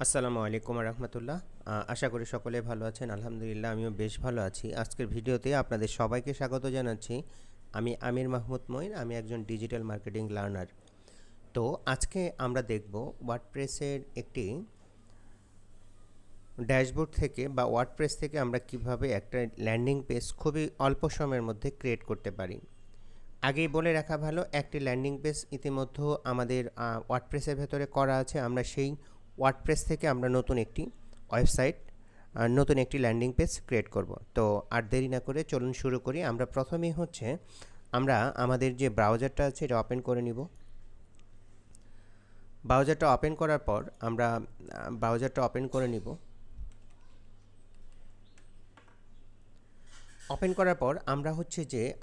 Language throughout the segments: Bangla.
আসসালামু আলাইকুম রহমতুল্লাহ। আশা করি সকলে ভালো আছেন। আলহামদুলিল্লাহ আমিও বেশ ভালো আছি। আজকের ভিডিওতে আপনাদের সবাইকে স্বাগত জানাচ্ছি। আমি আমির মাহমুদ মঈন। আমি একজন ডিজিটাল মার্কেটিং লার্নার। তো আজকে আমরা দেখব ওয়ার্ডপ্রেসের একটি ড্যাশবোর্ড থেকে বা ওয়ার্ডপ্রেস থেকে আমরা কিভাবে একটা ল্যান্ডিং পেজ খুবই অল্প সময়ের মধ্যে ক্রিয়েট করতে পারি। আগেই বলে রাখা ভালো, একটি ল্যান্ডিং পেজ ইতিমধ্যে আমাদের ওয়ার্ডপ্রেসের ভেতরে করা আছে। আমরা সেই ওয়ার্ডপ্রেস থেকে আমরা নতুন একটি ওয়েবসাইট, নতুন একটি ল্যান্ডিং পেজ ক্রিয়েট করব। তো আর দেরি না করে চলুন শুরু করি। আমরা প্রথমেই আমরা আমাদের যে ব্রাউজারটা আছে এটা ওপেন করে নিব। ব্রাউজারটা ওপেন করার পর আমরা ব্রাউজারটা ওপেন করে নিব। ওপেন করার পর আমরা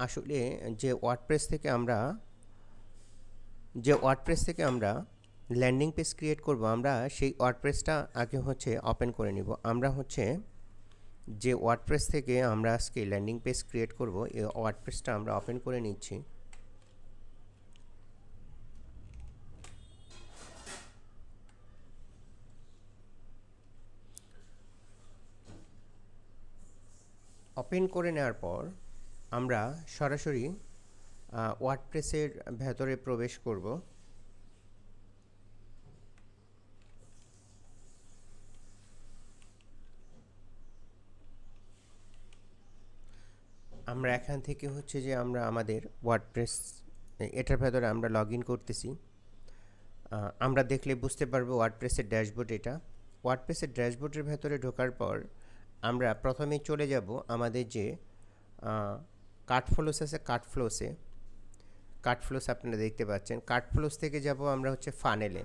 আসলে যে ওয়ার্ডপ্রেস থেকে আমরা ল্যান্ডিং পেজ ক্রিয়েট করব, আমরা সেই ওয়ার্ডপ্রেসটা আগে ওপেন করে নিব। আমরা যে ওয়ার্ডপ্রেস থেকে আমরা আজকে ল্যান্ডিং পেজ ক্রিয়েট করব, এই ওয়ার্ডপ্রেসটা আমরা ওপেন করে নিচ্ছি। ওপেন করে নেওয়ার পর আমরা সরাসরি ওয়ার্ডপ্রেসের ভেতরে প্রবেশ করব। আমরা এখান থেকে আমরা আমাদের ওয়ার্ডপ্রেস এটার ভেতরে আমরা লগ ইন করতেছি। আমরা দেখলে বুঝতে পারবো ওয়ার্ডপ্রেসের ড্যাশবোর্ড এটা। ওয়ার্ডপ্রেসের ড্যাশবোর্ডের ভেতরে ঢোকার পর আমরা প্রথমেই চলে যাব আমাদের যে কার্টফ্লোস আছে, কার্টফ্লোস আপনারা দেখতে পাচ্ছেন। কার্টফ্লোস থেকে যাব আমরা ফানেলে।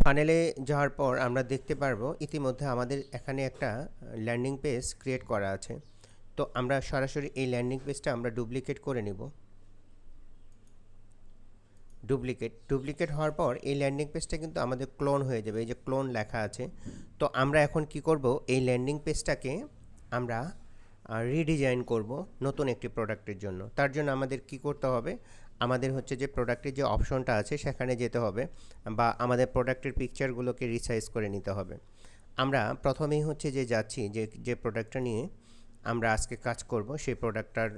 ফানেলে যাওয়ার পর আমরা দেখতে পারবো ইতিমধ্যে আমাদের এখানে একটা ল্যান্ডিং পেজ ক্রিয়েট করা আছে। তো আমরা সরাসরি এই ল্যান্ডিং পেজটা আমরা ডুপ্লিকেট করে নিব। ডুপ্লিকেট হওয়ার পর এই ল্যান্ডিং পেজটা কিন্তু আমাদের ক্লোন হয়ে যাবে। এই যে ক্লোন লেখা আছে। তো আমরা এখন কি করব, এই ল্যান্ডিং পেজটাকে আমরা রিডিজাইন করব নতুন একটি প্রোডাক্টের জন্য। তার জন্য আমাদের কি করতে হবে, আমাদের যে প্রোডাক্টের যে অপশনটা আছে সেখানে যেতে হবে, বা আমাদের প্রোডাক্টের পিকচারগুলোকে রিসাইজ করে নিতে হবে। আমরা প্রথমেই যাচ্ছি যে প্রোডাক্টটা নিয়ে আমরা আজকে কাজ করব, সেই প্রোডাক্টটার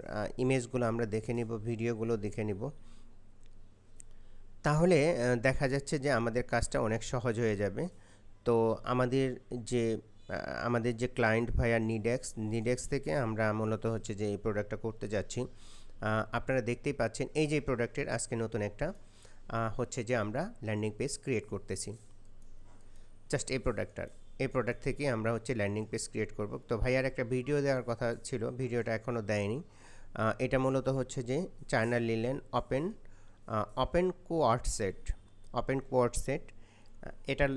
ইমেজগুলো আমরা দেখে নিব, ভিডিওগুলো দেখে নিব। তাহলে দেখা যাচ্ছে যে আমাদের কাজটা অনেক সহজ হয়ে যাবে। তো আমাদের যে ক্লায়েন্ট ভাইয়া নিডেক্স থেকে আমরা মূলত যে এই প্রোডাক্টটা করতে যাচ্ছি। আপনারা দেখতেই পাচ্ছেন এই যে প্রোডাক্টের আজকে নতুন একটা আমরা ল্যান্ডিং পেজ ক্রিয়েট করতেছি। জাস্ট এই প্রোডাক্ট থেকে আমরা ল্যান্ডিং পেজ ক্রিয়েট করব। তো ভাইয়ার একটা ভিডিও দেওয়ার কথা ছিল, ভিডিওটা এখনও দেয়নি। এটা মূলত চায়না লিলেন ওপেন কোয়ার্ড সেট। এটার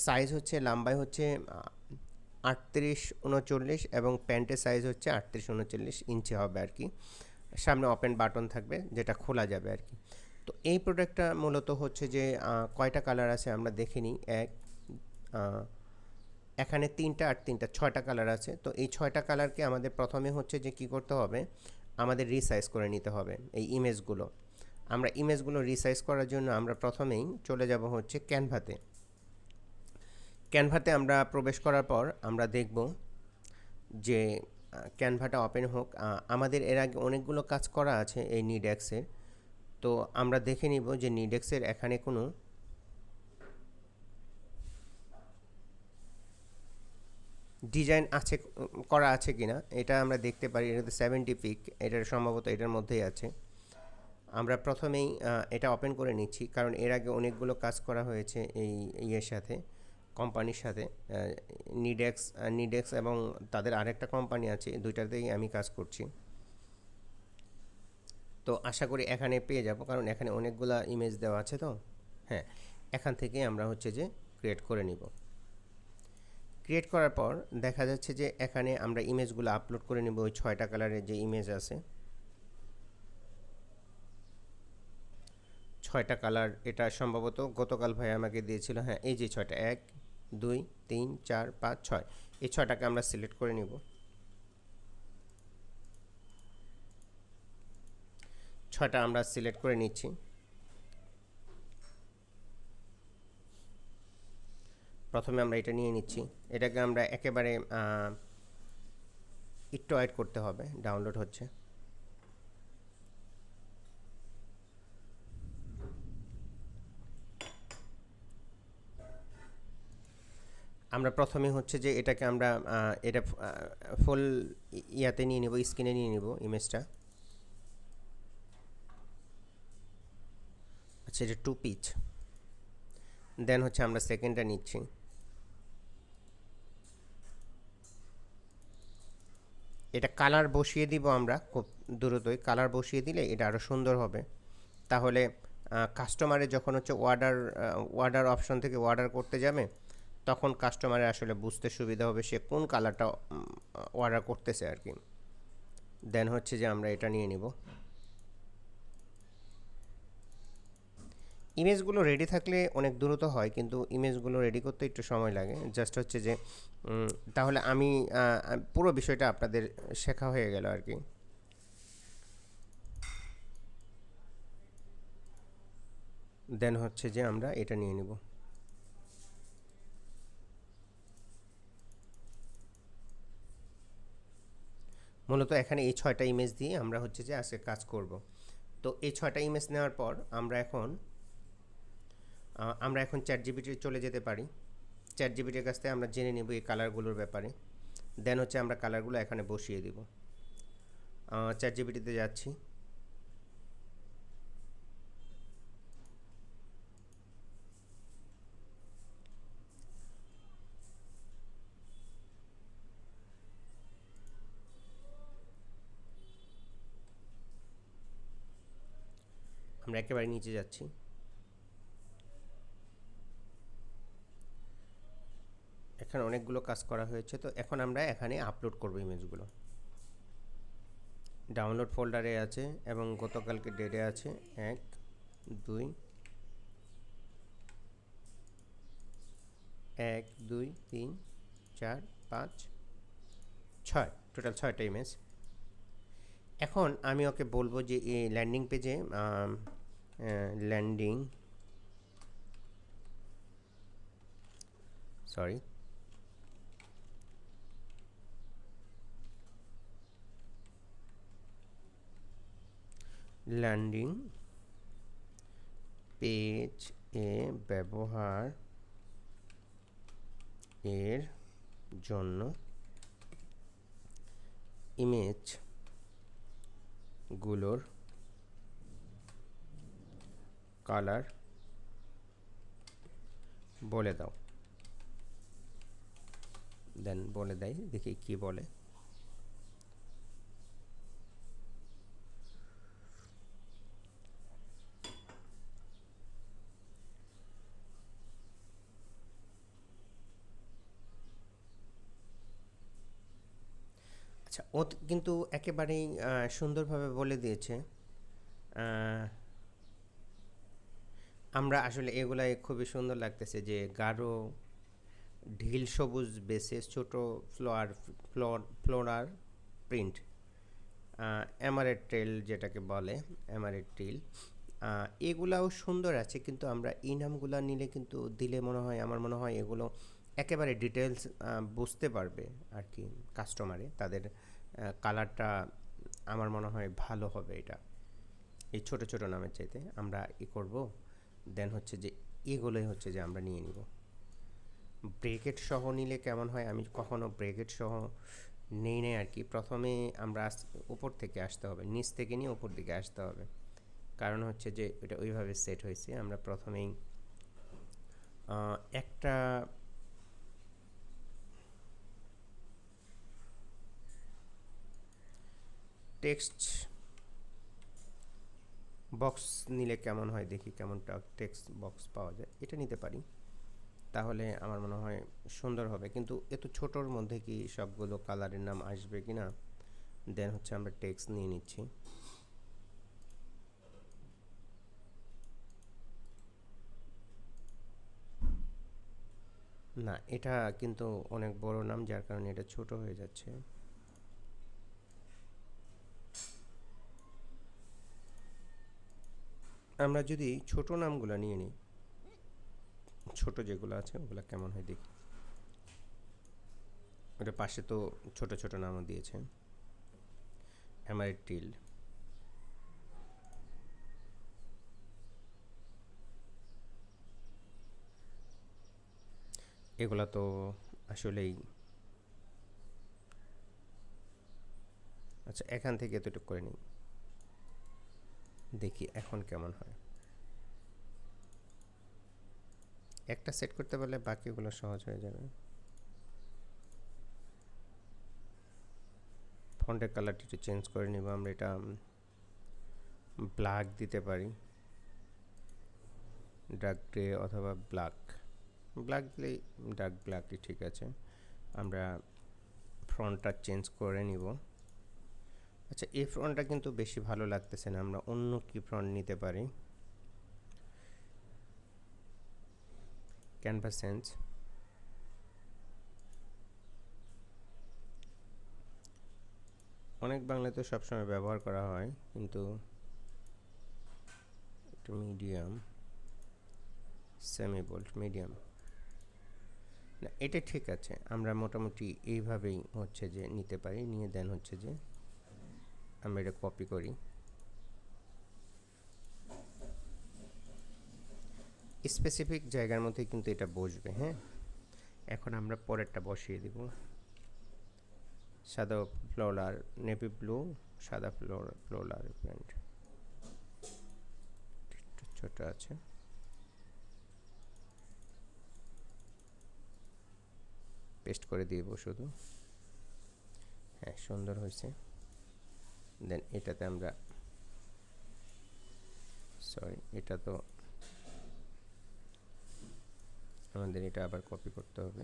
সাইজ লম্বায় 38-39 এবং প্যান্টের সাইজ 38-39 ইঞ্চি হবে আর কি। সামনে ওপেন বাটন থাকবে যেটা খোলা যাবে আর কি। তো এই প্রোডাক্টটা মূলত কয়টা কালার আছে আমরা দেখে নিই। এখানে 3টা আর 3টা 6টা কালার আছে। তো এই 6টা কালারকে আমাদের প্রথমে কি করতে হবে, আমাদের রিসাইজ করে নিতে হবে এই ইমেজগুলো। আমরা ইমেজগুলো রিসাইজ করার জন্য আমরা প্রথমেই চলে যাব ক্যানভাতে আমরা প্রবেশ করার পর আমরা দেখব যে ক্যানভাটা ওপেন হোক। আমাদের এর আগে অনেকগুলো কাজ করা আছে এই নিডেক্সের। তো আমরা দেখে নিব যে নিডেক্সের এখানে কোনো ডিজাইন করা আছে কিনা এটা আমরা দেখতে পারি। এটা 70 পিক, এটার সম্ভবত এটার মধ্যেই আছে। আমরা প্রথমেই এটা ওপেন করে নিচ্ছি, কারণ এর আগে অনেকগুলো কাজ করা হয়েছে এই কোম্পানির সাথে। নিডেক্স এবং তাদের আরেকটা কোম্পানি আছে, দুইটাতেই আমি কাজ করছি। তো আশা করি এখানে পেয়ে যাব, কারণ এখানে অনেকগুলা ইমেজ দেওয়া আছে। তো হ্যাঁ, এখান থেকে আমরা ক্রিয়েট করে নিব। ক্রিয়েট করার পর দেখা যাচ্ছে যে এখানে আমরা ইমেজগুলো আপলোড করে নেব। ওই 6টা কালারের যে ইমেজ আছে, 6টা কালার। এটা সম্ভবত গতকাল ভাই আমাকে দিয়েছিল। হ্যাঁ, এই যে 6টা, 1 2 3 4 5 6, এই 6টাকে আমরা সিলেক্ট করে নিব। 6টা আমরা সিলেক্ট করে নিচ্ছি। প্রথমে আমরা এটা নিয়ে নিচ্ছি। এটাকে আমরা একেবারে একটু ওয়েট করতে হবে, ডাউনলোড হচ্ছে। আমরা প্রথমে হচ্ছে যে এটাকে আমরা এটা ফুল ইয়াতে নিয়ে নিব, স্ক্রিনে নিয়ে নিব ইমেজটা। আচ্ছা, এটা 2 পিচ। দেন হচ্ছে আমরা সেকেন্ডটা নিচ্ছি। এটা কালার বসিয়ে দিব আমরা খুব দ্রুতই। কালার বসিয়ে দিলে এটা আরও সুন্দর হবে। তাহলে কাস্টমারের যখন হচ্ছে অর্ডার অপশন থেকে অর্ডার করতে যাবে, তখন কাস্টমারের আসলে বুঝতে সুবিধা হবে সে কোন কালারটা অর্ডার করতেছে আর কি। দেন হচ্ছে যে আমরা এটা নিয়ে নিব। ইমেজগুলো রেডি থাকলে অনেক দ্রুত হয়, কিন্তু ইমেজগুলো রেডি করতে একটু সময় লাগে। জাস্ট হচ্ছে যে তাহলে আমি পুরো বিষয়টা আপনাদের শেখা হয়ে গেল আর কি। দেন হচ্ছে যে আমরা এটা নিয়ে নিব। মূলত এখানে এই 6টা ইমেজ দিয়ে আমরা হচ্ছে যে আজকে কাজ করব। তো এই 6টা ইমেজ নেওয়ার পর আমরা এখন চ্যাট জিপিটি চলে যেতে পারি। চ্যাট জিপিটির কাছ থেকে আমরা জেনে নেব এই কালারগুলোর ব্যাপারে। দেন হচ্ছে আমরা কালারগুলো এখানে বসিয়ে দিব। চ্যাট জিপিটিতে যাচ্ছি। আমরা একেবারে নিচে যাচ্ছি। এখানে অনেকগুলো কাজ করা হয়েছে, তো এখন আমরা এখানে আপলোড করব ইমেজগুলো। ডাউনলোড ফোল্ডারে আছে এবং গতকালকে ডেটে আছে 1 2 1 2 3 4 5 6, টোটাল 6টা ইমেজ। এখন আমি ওকে বলবো যে এই ল্যান্ডিং পেজে ল্যান্ডিং সরি ল্যান্ডিং পেজ এ ব্যবহার এর জন্য ইমেজগুলোর কালার বলে দাও। দেন বলে দেয়, দেখি কি বলে। আচ্ছা, ও কিন্তু একেবারেই সুন্দরভাবে বলে দিয়েছে। আমরা আসলে এগুলাই খুবই সুন্দর লাগতেছে যে গাঢ় ঢিল সবুজ বেসে ছোট ফ্লোরার প্রিন্ট, এমারেট ট্রেল যেটাকে বলে, এমারেট ট্রিল, এগুলাও সুন্দর আছে। কিন্তু আমরা এই নামগুলো নিলে কিন্তু দিলে মনে হয়, আমার মনে হয় এগুলো একেবারে ডিটেলস বুঝতে পারবে আর কি কাস্টমারে। তাদের কালারটা আমার মনে হয় ভালো হবে এটা, এই ছোট ছোট নামের চাইতে। আমরা করব। দেন হচ্ছে যে এগুলোই হচ্ছে যে আমরা নিয়ে নিব। ব্রেকেট সহ নিলে কেমন হয়? আমি কখনো ব্রেকেট সহ নেই নেই আর কি। প্রথমে আমরা উপর থেকে আসতে হবে, নিচ থেকে নিয়ে উপর দিকে আসতে হবে। কারণ হচ্ছে যে এটা ওইভাবে সেট হয়েছে। আমরা প্রথমেই একটা টেক্সট বক্স নিলে কেমন হয় দেখি, কেমনটা টেক্সট বক্স পাওয়া যায়, এটা নিতে পারি। তাহলে আমার মনে হয় সুন্দর হবে। কিন্তু এত ছোটোর মধ্যে কি সবগুলো কালারের নাম আসবে কি না? দেন হচ্ছে আমরা টেক্সট নিয়ে নিচ্ছি। না, এটা কিন্তু অনেক বড় নাম, যার কারণে এটা ছোট হয়ে যাচ্ছে। আমরা যদি ছোট নামগুলো নিয়ে নিই ছোট যেগুলো আছে ওগুলো কেমন হয় দেখি। ওটা পাশে তো ছোট ছোট নামও দিয়েছে, এমারেটিল। এগুলা তো আসলেই, আচ্ছা এখান থেকে এতটুকু করে নিই, দেখি এখন কেমন হয়। একটা সেট করতে পারলে বাকিগুলো সহজ হয়ে যাবে। ফন্টের কালারটা একটু চেঞ্জ করে নিব আমরা, এটা ব্ল্যাক দিতে পারি, ডার্ক গ্রে অথবা ব্ল্যাক। ব্ল্যাক দিলেই ডার্ক ব্ল্যাকই ঠিক আছে। আমরা ফ্রন্টটা চেঞ্জ করে নিব। আচ্ছা এই ফ্রন্টটা কিন্তু বেশি ভালো লাগতেছে না, আমরা অন্য কি ফ্রন্ট নিতে পারি। ক্যানভাস সেন্স, অনেক বাংলাতে সবসময় ব্যবহার করা হয়, কিন্তু একটু মিডিয়াম, সেমি বোল্ড, মিডিয়াম না, এটা ঠিক আছে। আমরা মোটামুটি এইভাবেই হচ্ছে যে নিতে পারি, নিয়ে দেন হচ্ছে যে আমরা এটা কপি করি। স্পেসিফিক জায়গার মধ্যে কিন্তু এটা বসবে। হ্যাঁ, এখন আমরা পরেরটা বসিয়ে দিব। সাদা ফ্লোরাল, নেভি ব্লু, সাদা ফ্লোরাল প্যান্ট, ছোট আছে। পেস্ট করে দিব শুধু। হ্যাঁ সুন্দর হয়েছে। দেন এটাতে আমরা, সরি এটা তো আমাদের এটা আবার কপি করতে হবে।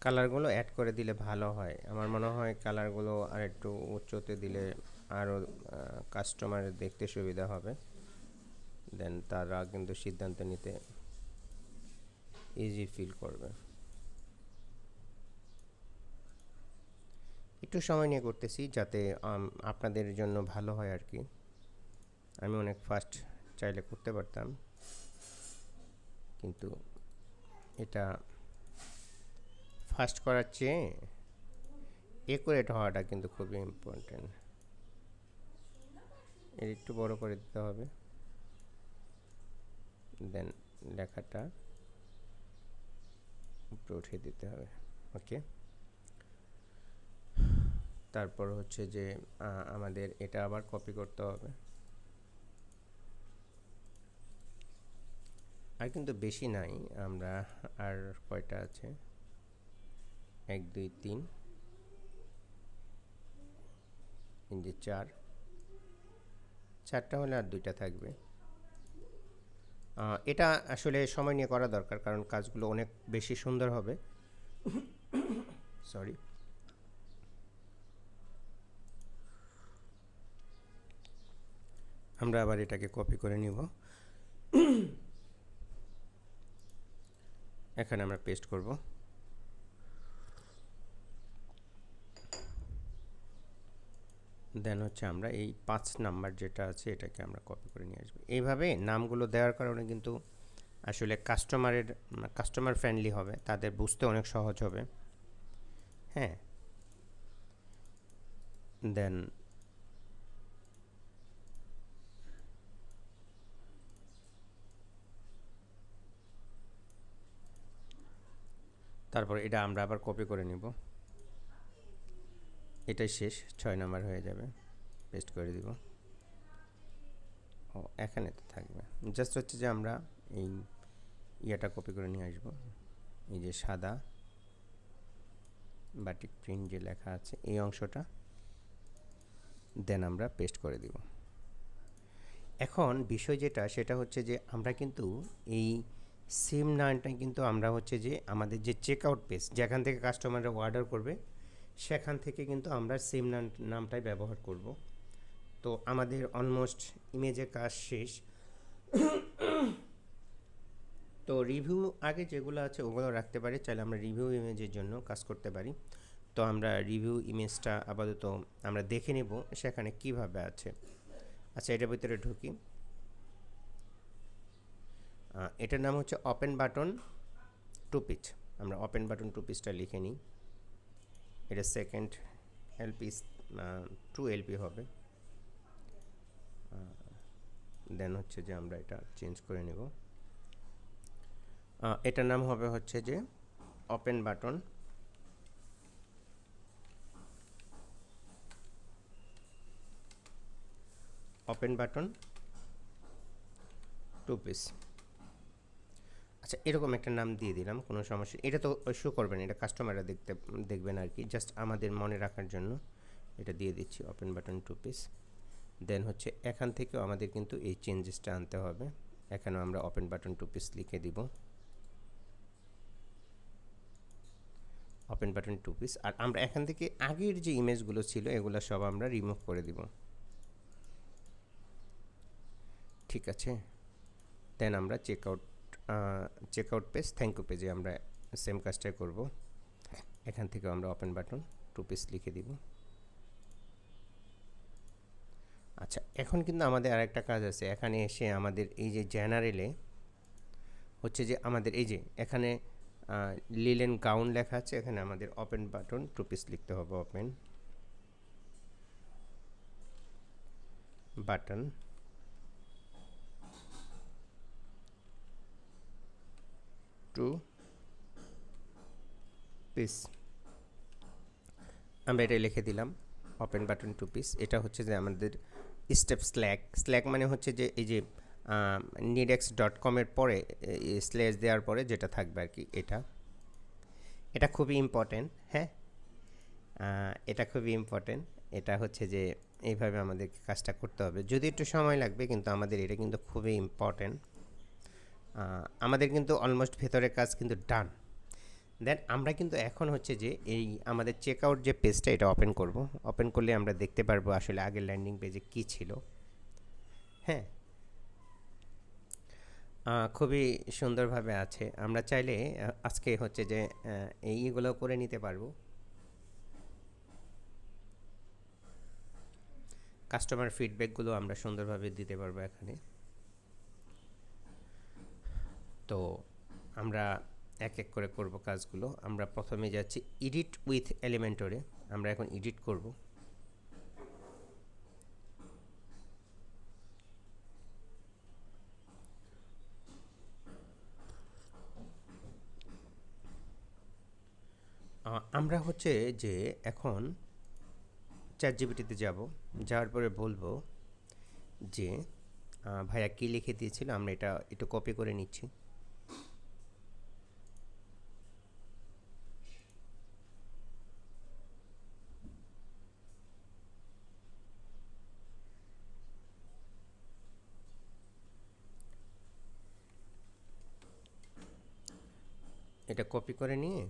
কালারগুলো অ্যাড করে দিলে ভালো হয়, আমার মনে হয় কালারগুলো আর একটু উচ্চতে দিলে আরও কাস্টমারের দেখতে সুবিধা হবে। দেন তারা কিন্তু সিদ্ধান্ত নিতে ইজি ফিল করবে। একটু সময় নিয়ে করতেছি যাতে আপনাদের জন্য ভালো হয় আর কি। আমি অনেক ফাস্ট চাইলে করতে পারতাম, কিন্তু এটা ফাস্ট করার চেয়ে একুরেট হওয়াটা কিন্তু খুবই ইম্পর্টেন্ট। এর একটু বড় করে দিতে হবে, দেন লেখাটা উপরে উঠিয়ে দিতে হবে। ওকে, তারপর হচ্ছে যে আমাদের এটা আবার কপি করতে হবে। আর কিন্তু বেশি নাই, আমরা আর কয়টা আছে, 1 2 3 এই যে 4টা হলে আর 2টা থাকবে। এটা আসলে সময় নিয়ে করা দরকার, কারণ কাজগুলো অনেক বেশি সুন্দর হবে। সরি, আমরা আবার এটাকে কপি করে নিব। এখানে আমরা পেস্ট করব। দেন হচ্ছে আমরা এই 5 নাম্বার যেটা আছে এটাকে আমরা কপি করে নিয়ে আসবো। এইভাবে নামগুলো দেওয়ার কারণে কিন্তু আসলে কাস্টমার ফ্রেন্ডলি হবে, তাদের বুঝতে অনেক সহজ হবে। হ্যাঁ, দেন তারপর এটা আমরা আবার কপি করে নিব। এটাই শেষ, 6 নাম্বার হয়ে যাবে। পেস্ট করে দিব। ও এখানে তো থাকবে, জাস্ট হচ্ছে যে আমরা এই ইয়েটা কপি করে নিয়ে আসবো। এই যে সাদা বাটিক প্রিন্ট যে লেখা আছে এই অংশটা, দেন আমরা পেস্ট করে দিব। এখন বিষয় যেটা সেটা হচ্ছে যে আমরা কিন্তু এই সেম নামটাই কিন্তু আমরা হচ্ছে যে আমাদের যে চেক আউট পেজ যেখান থেকে কাস্টমাররা অর্ডার করবে সেখান থেকে কিন্তু আমরা সেম নামটাই ব্যবহার করব। তো আমাদের অলমোস্ট ইমেজে কাজ শেষ। তো রিভিউ আগে যেগুলো আছে ওগুলো রাখতে পারি, চাইলে আমরা রিভিউ ইমেজের জন্য কাজ করতে পারি। তো আমরা রিভিউ ইমেজটা আপাতত আমরা দেখে নেব সেখানে কিভাবে আছে। আচ্ছা, এটার ভিতরে ঢুকি। এটার নাম হচ্ছে ওপেন বাটন টু পিচ। আমরা ওপেন বাটন টু পিচটা লিখে নিই। এটা সেকেন্ড এলপি, 2 LP হবে। দেন হচ্ছে যে আমরা এটা চেঞ্জ করে নেব। এটার নাম হবে হচ্ছে যে ওপেন বাটন টু পিস। আচ্ছা, এরকম একটা নাম দিয়ে দিলাম, কোনো সমস্যা। এটা তো শো করবেন, এটা কাস্টমাররা দেখবেন আর কি, জাস্ট আমাদের মনে রাখার জন্য এটা দিয়ে দিচ্ছি, ওপেন বাটন টু পিস। দেন হচ্ছে এখান থেকেও আমাদের কিন্তু এই চেঞ্জেসটা আনতে হবে। এখানেও আমরা ওপেন বাটন টু পিস লিখে দিব, ওপেন বাটন টু পিস। আর আমরা এখান থেকে আগের যে ইমেজগুলো ছিল এগুলো সব আমরা রিমুভ করে দিব। ঠিক আছে, দেন আমরা চেকআউট পেজ, থ্যাংক ইউ পেজে আমরা সেম কাজটাই করব। এখান থেকে আমরা ওপেন বাটন টু পিস লিখে দিব। আচ্ছা, এখন কিন্তু আমাদের আরেকটা কাজ আছে। এখানে এসে আমাদের এই যে জেনারেলে হচ্ছে যে আমাদের এই যে এখানে লিলেন গাউন লেখা আছে, এখানে আমাদের ওপেন বাটন টু পিস লিখতে হবে। ওপেন বাটন টু পিস, আমরা এটা লিখে দিলাম, ওপেন বাটন টু পিস। এটা হচ্ছে যে আমাদের স্টেপ স্ল্যাক মানে হচ্ছে যে এই যে nedex.com-এর পরে স্ল্যাশ দেওয়ার পরে যেটা থাকবে আর কি, এটা খুবই ইম্পর্টেন্ট। হ্যাঁ, এটা খুবই ইম্পর্টেন্ট। এটা হচ্ছে যে এইভাবে আমাদের কাজটা করতে হবে, যদি একটু সময় লাগবে, কিন্তু আমাদের এটা কিন্তু খুবই ইম্পর্টেন্ট। আমাদের কিন্তু অলমোস্ট ভেতরের কাজ কিন্তু ডান। দেন আমরা কিন্তু এখন হচ্ছে যে এই আমাদের চেকআউট যে পেজটা এটা ওপেন করব। ওপেন করলে আমরা দেখতে পারবো আসলে আগের ল্যান্ডিং পেজে কী ছিল। হ্যাঁ, খুবই সুন্দরভাবে আছে। আমরা চাইলে আজকে হচ্ছে যে এইগুলো করে নিতে পারবো। কাস্টমার ফিডব্যাকগুলো আমরা সুন্দরভাবে দিতে পারবো এখানে। তো আমরা এক এক করে করব কাজগুলো। আমরা প্রথমে যাচ্ছি এডিট উইথ এলিমেন্টরে, আমরা এখন এডিট করব। আমরা হচ্ছে যে এখন চ্যাটজিপিটিতে যাব, যাওয়ার পরে বলবো যে ভাইয়া কী লিখে দিয়েছিল, আমরা এটা একটু কপি করে নিচ্ছি। এটা কপি করে নিয়ে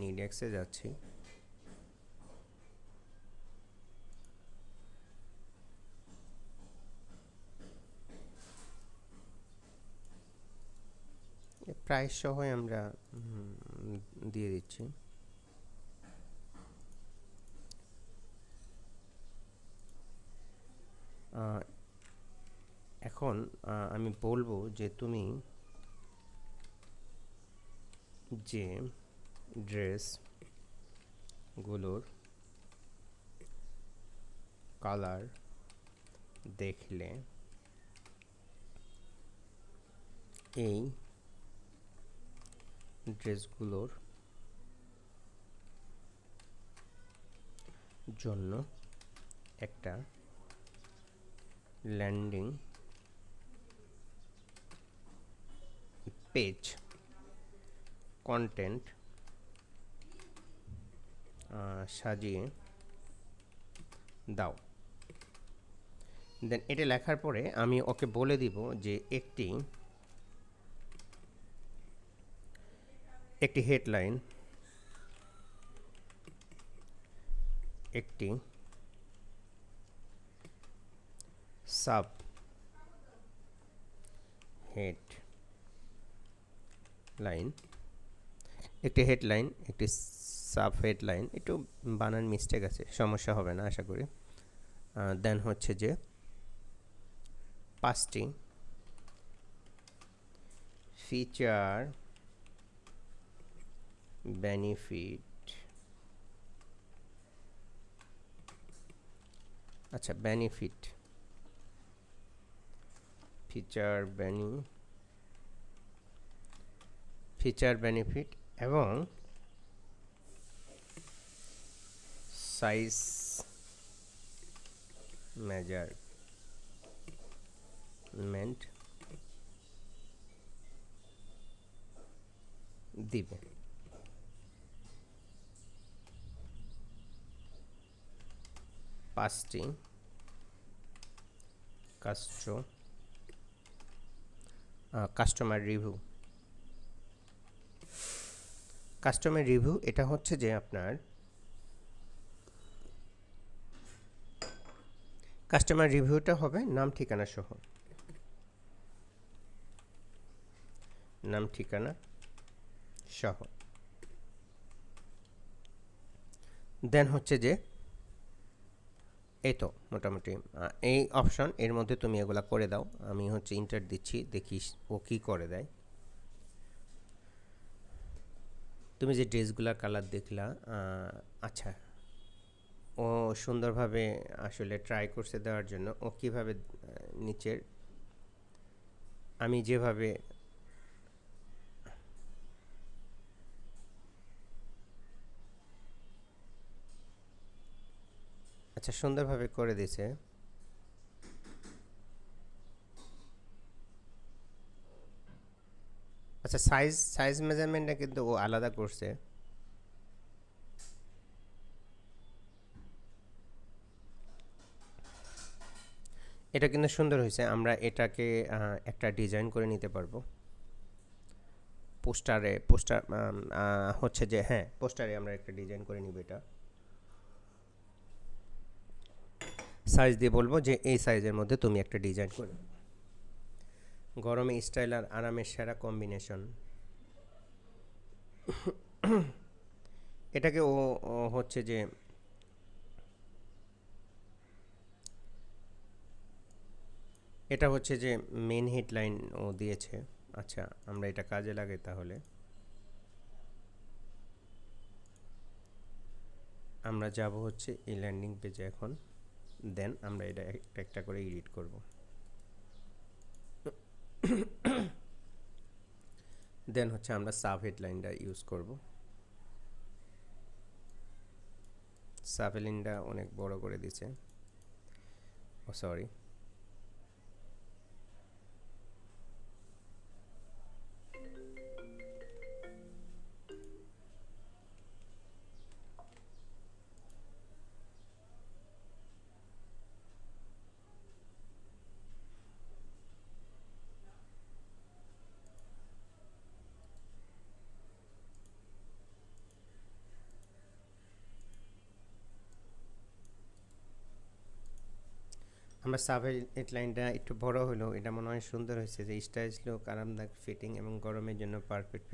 নিডেক্সে যাচ্ছি। প্রাইস সহই আমরা দিয়ে দিচ্ছি। এখন আমি বলবো যে তুমি যে ড্রেসগুলোর কালার দেখলে এই ড্রেসগুলোর জন্য একটা ল্যান্ডিং পেজ কন্টেন্ট সাজিয়ে দাও। দেন এটা লেখার পরে আমি ওকে বলে দিব যে একটি হেডলাইন, একটি সাব হেডলাইন, একটি সাব হেডলাইন, একটু বানান মিস্টেক আছে, সমস্যা হবে না আশা করি। দেন হচ্ছে যে 5টি ফিচার বেনিফিট, আচ্ছা বেনিফিট, ফিচার বেনিফিট এবং সাইজ মেজারমেন্ট দিবে। পাঁচটি কাস্টমার রিভিউ। এটা হচ্ছে যে আপনার কাস্টমার রিভিউটা হবে নাম ঠিকানা সহ, দেন হচ্ছে যে এই তো মোটামুটি এই অপশন, এর মধ্যে তুমি এগুলা করে দাও। আমি হচ্ছে ইন্টার দিচ্ছি, দেখিস ও কি করে দেয়। তুমি যে ড্রেসগুলার কালার দেখলা, আচ্ছা ও সুন্দরভাবে আসলে ট্রাই করছে দেওয়ার জন্য। ও কীভাবে নিচের আমি যেভাবে আচ্ছা সুন্দরভাবে করে দিছে। আচ্ছা সাইজ মেজারমেন্টটা কিন্তু ও আলাদা করছে। এটা কিন্তু সুন্দর হয়েছে। আমরা এটাকে একটা ডিজাইন করে নিতে পারবো পোস্টারে। হচ্ছে যে হ্যাঁ, পোস্টারে আমরা একটা ডিজাইন করে নিব। এটা সাইজ দিয়ে বলবো যে এই সাইজের মধ্যে তুমি একটা ডিজাইন করে। গরমে স্টাইল আর আরামের সেরা কম্বিনেশন, এটাকে ও হচ্ছে যে এটা হচ্ছে যে মেন হেডলাইন ও দিয়েছে। আচ্ছা আমরা এটা কাজে লাগাই তাহলে। আমরা যাব হচ্ছে এই ল্যান্ডিং পেজে এখন, দেন আমরা এটা একটা একটা করে এডিট করব। দেন হচ্ছে আমরা সাব হেডলাইনটা ইউজ করব। সাব হেডলাইনটা অনেক বড় করে দিছে, ও সরি। আমরা সাব হেডলাইনটা একটু বড় হলো, এটা মনে হয় সুন্দর হয়েছে। যে স্টাইলিশ লুক, আরামদায়ক ফিটিং এবং গরমের জন্য পারফেক্ট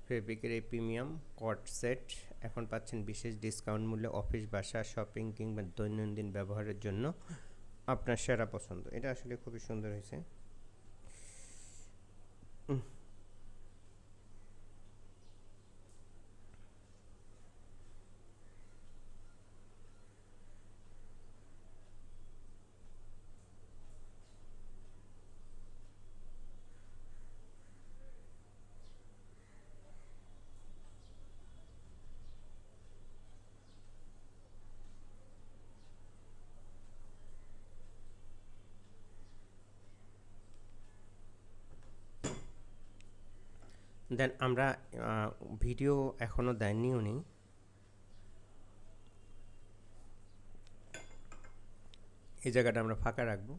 ফেব্রিকের এই প্রিমিয়াম কট সেট এখন পাচ্ছেন বিশেষ ডিসকাউন্ট মূল্যে। অফিস, বাসা, শপিং কিংবা দৈনন্দিন ব্যবহারের জন্য আপনার সেরা পছন্দ। এটা আসলে খুবই সুন্দর হয়েছে। দেন আমরা ভিডিও এখনও দেননি উনি, এই জায়গাটা আমরা ফাঁকা রাখবো।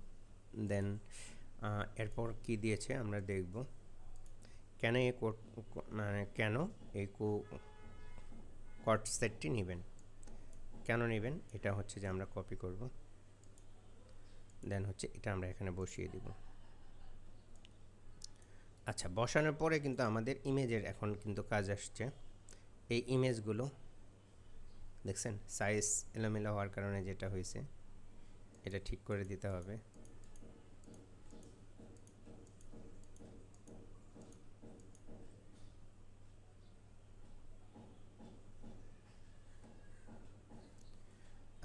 দেন এরপর কি দিয়েছে আমরা দেখব। কেন এই কেন এই কট সেটটি নেবেন, কেন নেবেন, এটা হচ্ছে যে আমরা কপি করব। দেন হচ্ছে এটা আমরা এখানে বসিয়ে দিব। আচ্ছা, বসানোর পরে কিন্তু আমাদের ইমেজের এখন কিন্তু কাজ আসছে। এই ইমেজগুলো দেখছেন সাইজ এলোমেলো হওয়ার কারণে যেটা হয়েছে, এটা ঠিক করে দিতে হবে।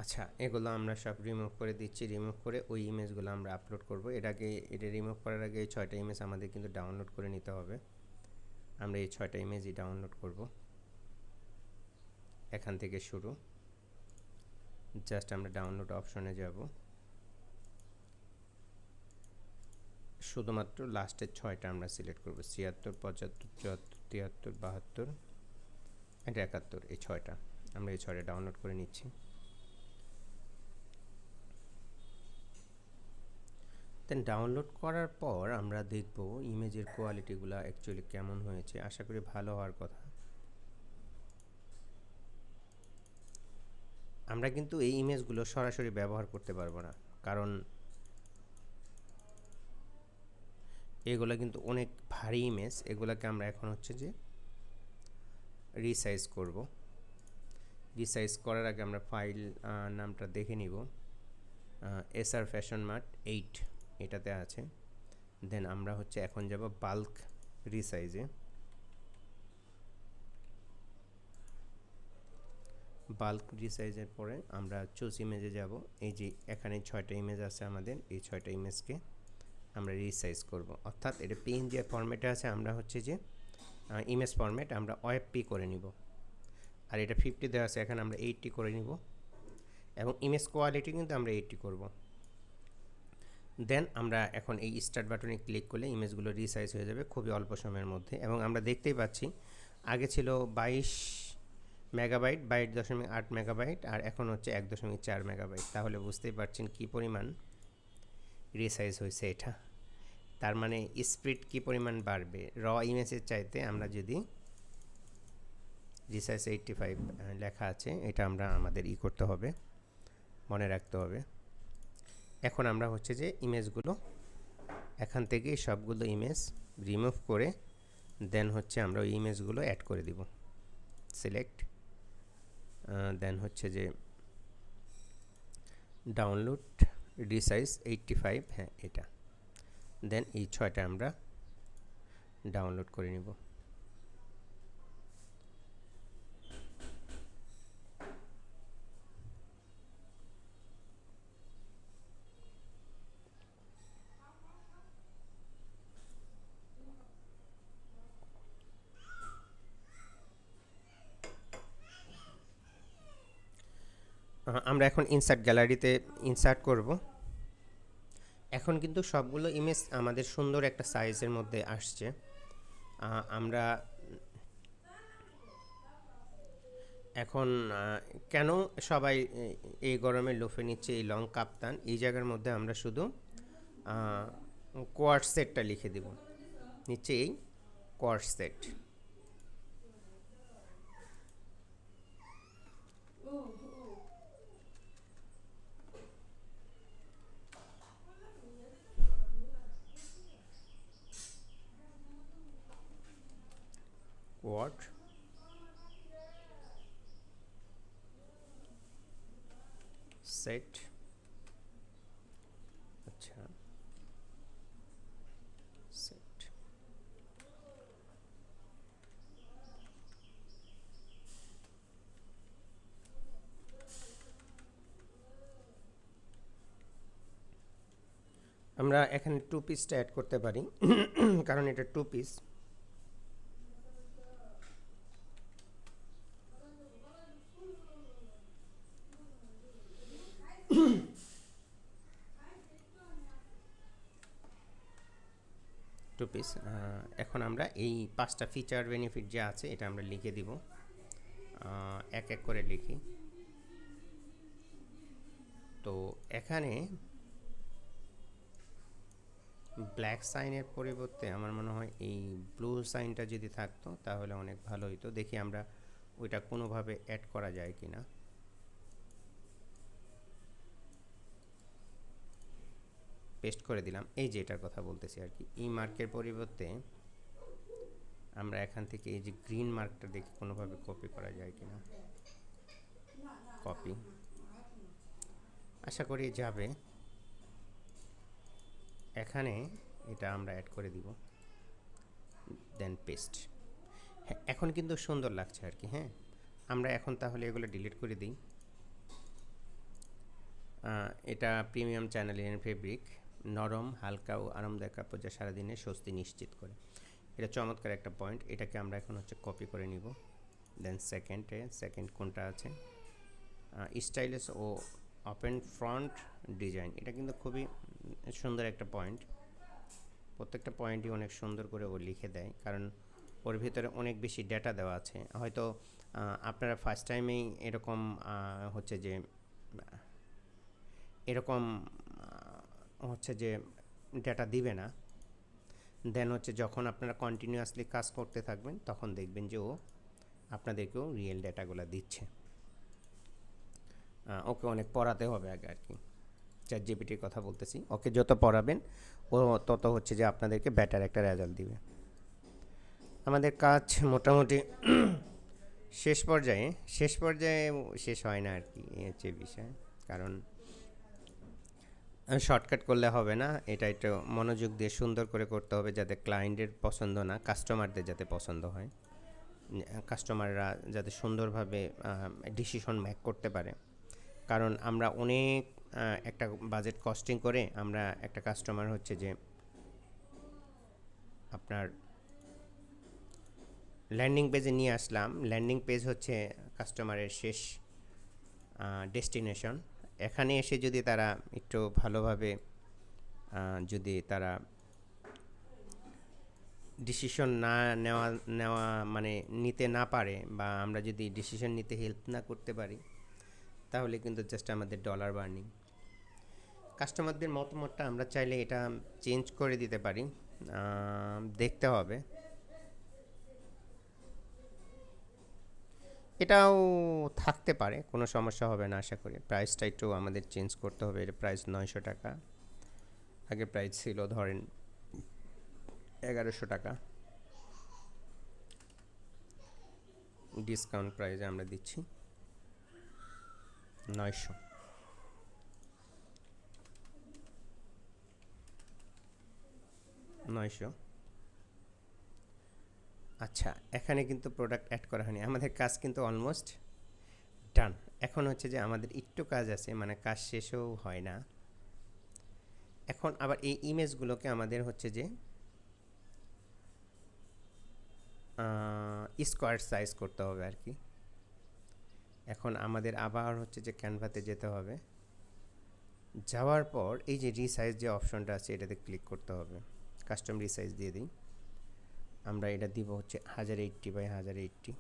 আচ্ছা, এগুলো আমরা সব রিমুভ করে দিচ্ছি। রিমুভ করে ওই ইমেজগুলো আমরা আপলোড করব। এটা রিমুভ করার আগে এই 6টা ইমেজ আমাদের কিন্তু ডাউনলোড করে নিতে হবে। আমরা এই 6টা ইমেজই ডাউনলোড করব। এখান থেকে শুরু, জাস্ট আমরা ডাউনলোড অপশনে যাব, শুধুমাত্র লাস্টের 6টা আমরা সিলেক্ট করব। 76, 75, 74, 73, 72 আর 71, এই 6টা আমরা এই 6টা ডাউনলোড করে নিচ্ছি। দেন ডাউনলোড করার পর আমরা দেখব ইমেজের কোয়ালিটিগুলো অ্যাকচুয়ালি কেমন হয়েছে। আশা করি ভালো হওয়ার কথা। আমরা কিন্তু এই ইমেজগুলো সরাসরি ব্যবহার করতে পারবো না, কারণ এগুলো কিন্তু অনেক ভারী ইমেজ। এগুলোকে আমরা এখন হচ্ছে যে রিসাইজ করব। রিসাইজ করার আগে আমরা ফাইল নামটা দেখে নিব। এসআর ফ্যাশন মার্ট 8 এটাতে আছে। দেন আমরা হচ্ছে এখন যাব বাল্ক রিসাইজে। বাল্ক রিসাইজের পরে আমরা চুজ ইমেজে যাব। এই যে এখানে 6টা ইমেজ আছে আমাদের, এই 6টা ইমেজকে আমরা রিসাইজ করব। অর্থাৎ এটা পিএনজি ফরম্যাটে আছে, আমরা হচ্ছে যে ইমেজ ফরম্যাট আমরা ওএফপি করে নিব। আর এটা 50 দেওয়া আছে, এখানে আমরা 80 করে নিব এবং ইমেজ কোয়ালিটি কিন্তু আমরা 80 করব। দেন আমরা এখন এই স্টার্ট বাটনে ক্লিক করলে ইমেজগুলো রিসাইজ হয়ে যাবে খুবই অল্প সময়ের মধ্যে। এবং আমরা দেখতেই পাচ্ছি আগে ছিল 22 মেগাবাইট, 22.8 মেগাবাইট, আর এখন হচ্ছে 1.4 মেগাবাইট। তাহলে বুঝতেই পারছেন কি পরিমাণ রিসাইজ হয়েছে এটা। তার মানে স্পিড কি পরিমাণ বাড়বে র ইমেজের চাইতে। আমরা যদি রিসাইজ 85 লেখা আছে, এটা আমরা আমাদের করতে হবে, মনে রাখতে হবে। এখন আমরা হচ্ছে যে ইমেজগুলো এখান থেকে সবগুলো ইমেজ রিমুভ করে দেন হচ্ছে আমরা ওই ইমেজগুলো অ্যাড করে দিব। সিলেক্ট, দেন হচ্ছে যে ডাউনলোড রিসাইজ 85, হ্যাঁ এটা। দেন এই 6টা আমরা ডাউনলোড করে নিব। আমরা এখন ইনসার্ট গ্যালারিতে ইনসার্ট করব। এখন কিন্তু সবগুলো ইমেজ আমাদের সুন্দর একটা সাইজের মধ্যে আসছে। আমরা এখন কেন সবাই এই গরমে লোফে নিচ্ছে এই লং কাপ্তান, এই জায়গার মধ্যে আমরা শুধু কোয়ার্ট সেটটা লিখে দেব। নিচে এই কোয়ার্ট সেট। Quart set. আচ্ছা, সেট। আমরা এখানে 2 পিসটা অ্যাড করতে পারি কারণ এটা 2 পিস। এখন আমরা এই 5টা ফিচার বেনিফিট যা আছে এটা আমরা লিখে দিব, এক এক করে লিখি। তো এখানে ব্ল্যাক সাইনের পরিবর্তে আমার মনে হয় এই ব্লু সাইনটা যদি থাকতো তাহলে অনেক ভালো হতো। দেখি আমরা ওইটা কোনোভাবে অ্যাড করা যায় কি না। পেস্ট করে দিলাম। এই যে এটার কথা বলতেছি আর কি, ই মার্কের পরিবর্তে আমরা এখান থেকে এই যে গ্রিন মার্কটা দেখি কোনোভাবে কপি করা যায় কিনা। কপি, আশা করি যাবে। এখানে এটা আমরা অ্যাড করে দিব, দেন পেস্ট। হ্যাঁ, এখন কিন্তু সুন্দর লাগছে আর কি। হ্যাঁ, আমরা এখন তাহলে এগুলো ডিলিট করে দিই। এটা প্রিমিয়াম চ্যানেলিয়ান ফেব্রিক, নরম, হালকা ও আরামদায়ক কাপড় যা সারাদিনে স্বস্তি নিশ্চিত করে। এটা চমৎকার একটা পয়েন্ট। এটাকে আমরা এখন হচ্ছে কপি করে নিব। দেন সেকেন্ড কোনটা আছে, স্টাইলিশ ও ওপেন ফ্রন্ট ডিজাইন। এটা কিন্তু খুবই সুন্দর একটা পয়েন্ট। প্রত্যেকটা পয়েন্টই অনেক সুন্দর করে ও লিখে দেয়, কারণ ওর ভিতরে অনেক বেশি ডেটা দেওয়া আছে। হয়তো আপনারা ফার্স্ট টাইমেই এরকম হচ্ছে যে এরকম হচ্ছে যে ডেটা দিবে না। দেন হচ্ছে যখন আপনারা কন্টিনিউয়াসলি কাজ করতে থাকবেন তখন দেখবেন যে ও আপনাদেরকেও রিয়েল ডেটাগুলো দিচ্ছে। ওকে অনেক পড়াতে হবে আগে আর কি, চ্যাট জিপিটির কথা বলতেছি। ওকে যত পড়াবেন ও তত হচ্ছে যে আপনাদেরকে বেটার একটা রেজাল্ট দিবে। আমাদের কাজ মোটামুটি শেষ পর্যায়ে শেষ হয় না আর কি, এই হচ্ছে বিষয়। কারণ শর্টকাট করলে হবে না, এটা একটু মনোযোগ দিয়ে সুন্দর করে করতে হবে, যাতে ক্লায়েন্টের পছন্দ না কাস্টমারদের যাতে পছন্দ হয়, কাস্টমাররা যাতে সুন্দরভাবে ডিসিশন মেক করতে পারে। কারণ আমরা অনেক একটা বাজেট কস্টিং করে আমরা একটা কাস্টমার হচ্ছে যে আপনার ল্যান্ডিং পেজে নিয়ে আসলাম। ল্যান্ডিং পেজ হচ্ছে কাস্টমারের শেষ ডেস্টিনেশন। এখানে এসে যদি তারা একটু ভালোভাবে যদি তারা ডিসিশন না নেওয়া মানে নিতে না পারে, বা আমরা যদি ডিসিশন নিতে হেল্প না করতে পারি, তাহলে কিন্তু জাস্ট আমাদের ডলার বার্নিং। কাস্টমারদের মতামতটা আমরা চাইলে এটা চেঞ্জ করে দিতে পারি, দেখতে হবে। এটাও থাকতে পারে, কোনো সমস্যা হবে না আশা করি। প্রাইসটা একটু আমাদের চেঞ্জ করতে হবে। এটা প্রাইস 900 টাকা, আগে প্রাইস ছিল ধরেন 1100 টাকা। ডিসকাউন্ট প্রাইসে আমরা দিচ্ছি 900। আচ্ছা, এখানে কিন্তু প্রোডাক্ট অ্যাড করা হয়নি, আমাদের কাজ কিন্তু অলমোস্ট ডান। এখন হচ্ছে যে আমাদের একটু কাজ আছে, মানে কাজ শেষও হয় না। এখন আবার এই ইমেজগুলোকে আমাদের হচ্ছে যে স্কোয়ার সাইজ করতে হবে আর কি। এখন আমাদের আবার হচ্ছে যে ক্যানভাতে যেতে হবে। যাওয়ার পর এই যে রিসাইজ যে অপশনটা আছে এটাতে ক্লিক করতে হবে। কাস্টম রিসাইজ দিয়ে দিই। আমরা এটা দিব হচ্ছে 1080 বাই 1080।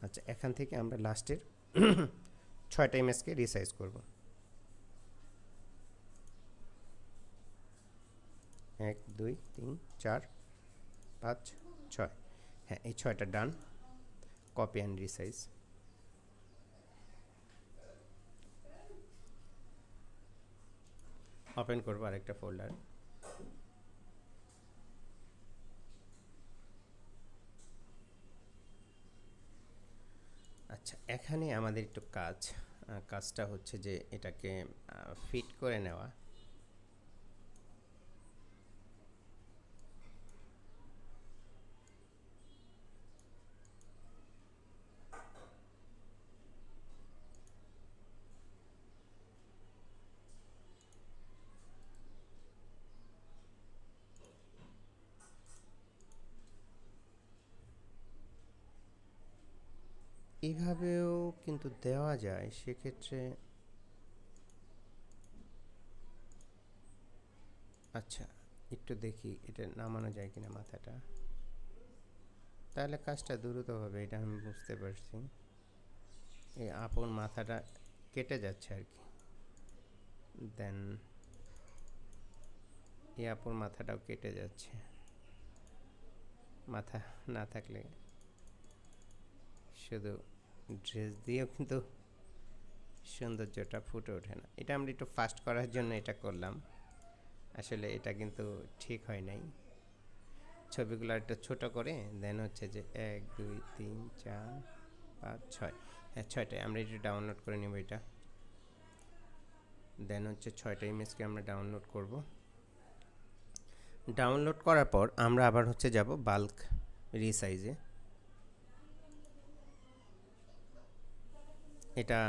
আচ্ছা, এখান থেকে আমরা লাস্টের 6টা ইমেজকে রিসাইজ করব। 1 2 3 4 5 6। হ্যাঁ, এই 6টা done. Copy and resize. Open করবো আরেকটা ফোল্ডার। আচ্ছা, এখানে আমাদের একটু কাজটা হচ্ছে যে এটাকে ফিট করে নেওয়া। এভাবেও কিন্তু দেওয়া যায়, সেক্ষেত্রে আচ্ছা একটু দেখি এটা নামানো যায় কিনা মাথাটা, তাহলে কাজটা দ্রুত হবে, এটা আমি বুঝতে পারছি। এই আপন মাথাটা কেটে যাচ্ছে আর কি। দেন এই আপন মাথাটাও কেটে যাচ্ছে। মাথা না থাকলে শুধু ড্রেস দিয়েও কিন্তু সৌন্দর্যটা ফুটে ওঠে না। এটা আমরা একটু ফাস্ট করার জন্য এটা করলাম। আসলে এটা কিন্তু ঠিক হয় নাই। ছবিগুলো একটা ছোট করে দেন হচ্ছে যে 1 2 3 4 5 6, হ্যাঁ 6টায় আমরা এটা ডাউনলোড করে নেব। এটা দেন হচ্ছে 6টা ইমেজকে আমরা ডাউনলোড করব। ডাউনলোড করার পর আমরা আবার হচ্ছে যাব বাল্ক রিসাইজে। এটা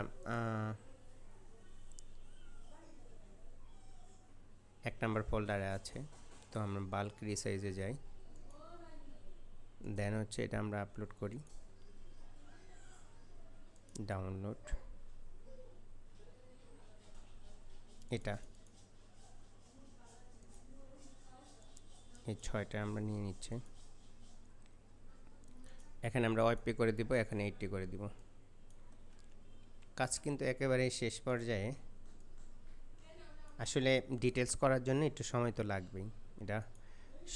1 নম্বর ফোল্ডারে আছে, তো আমরা বাল্ক রিসাইজে যাই। দেন হচ্ছে এটা আমরা আপলোড করি, ডাউনলোড। এটা এই 6টা আমরা নিয়ে নিচ্ছি। এখানে আমরা ওয়েবপে করে দিব, এখানে 80 করে দিব। কাজ কিন্তু একেবারে শেষ পর্যায়ে। আসলে ডিটেলস করার জন্য একটু সময় তো লাগবেই, এটা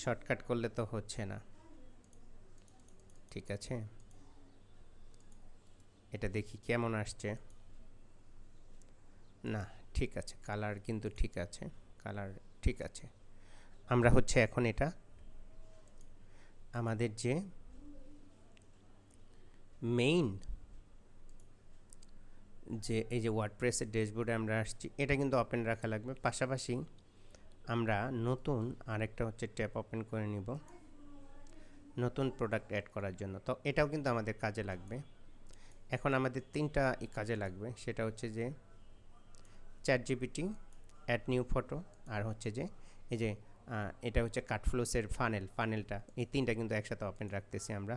শর্টকাট করলে তো হচ্ছে না। ঠিক আছে, এটা দেখি কেমন আসছে। না ঠিক আছে, কালার কিন্তু ঠিক আছে, কালার ঠিক আছে। আমরা হচ্ছে এখন এটা আমাদের যে মেইন যে এই যে ওয়ার্ডপ্রেসের ড্যাশবোর্ডে আমরা আসছি, এটা কিন্তু ওপেন রাখা লাগবে। পাশাপাশি আমরা নতুন আরেকটা হচ্ছে ট্যাব ওপেন করে নিব নতুন প্রোডাক্ট অ্যাড করার জন্য। তো এটাও কিন্তু আমাদের কাজে লাগবে। এখন আমাদের 3টা কাজে লাগবে, সেটা হচ্ছে যে ChatGPT, অ্যাড নিউ ফটো, আর হচ্ছে যে এই যে এটা হচ্ছে কাটফ্লোসের ফানেলটা। এই 3টা কিন্তু একসাথে ওপেন রাখতেছি আমরা।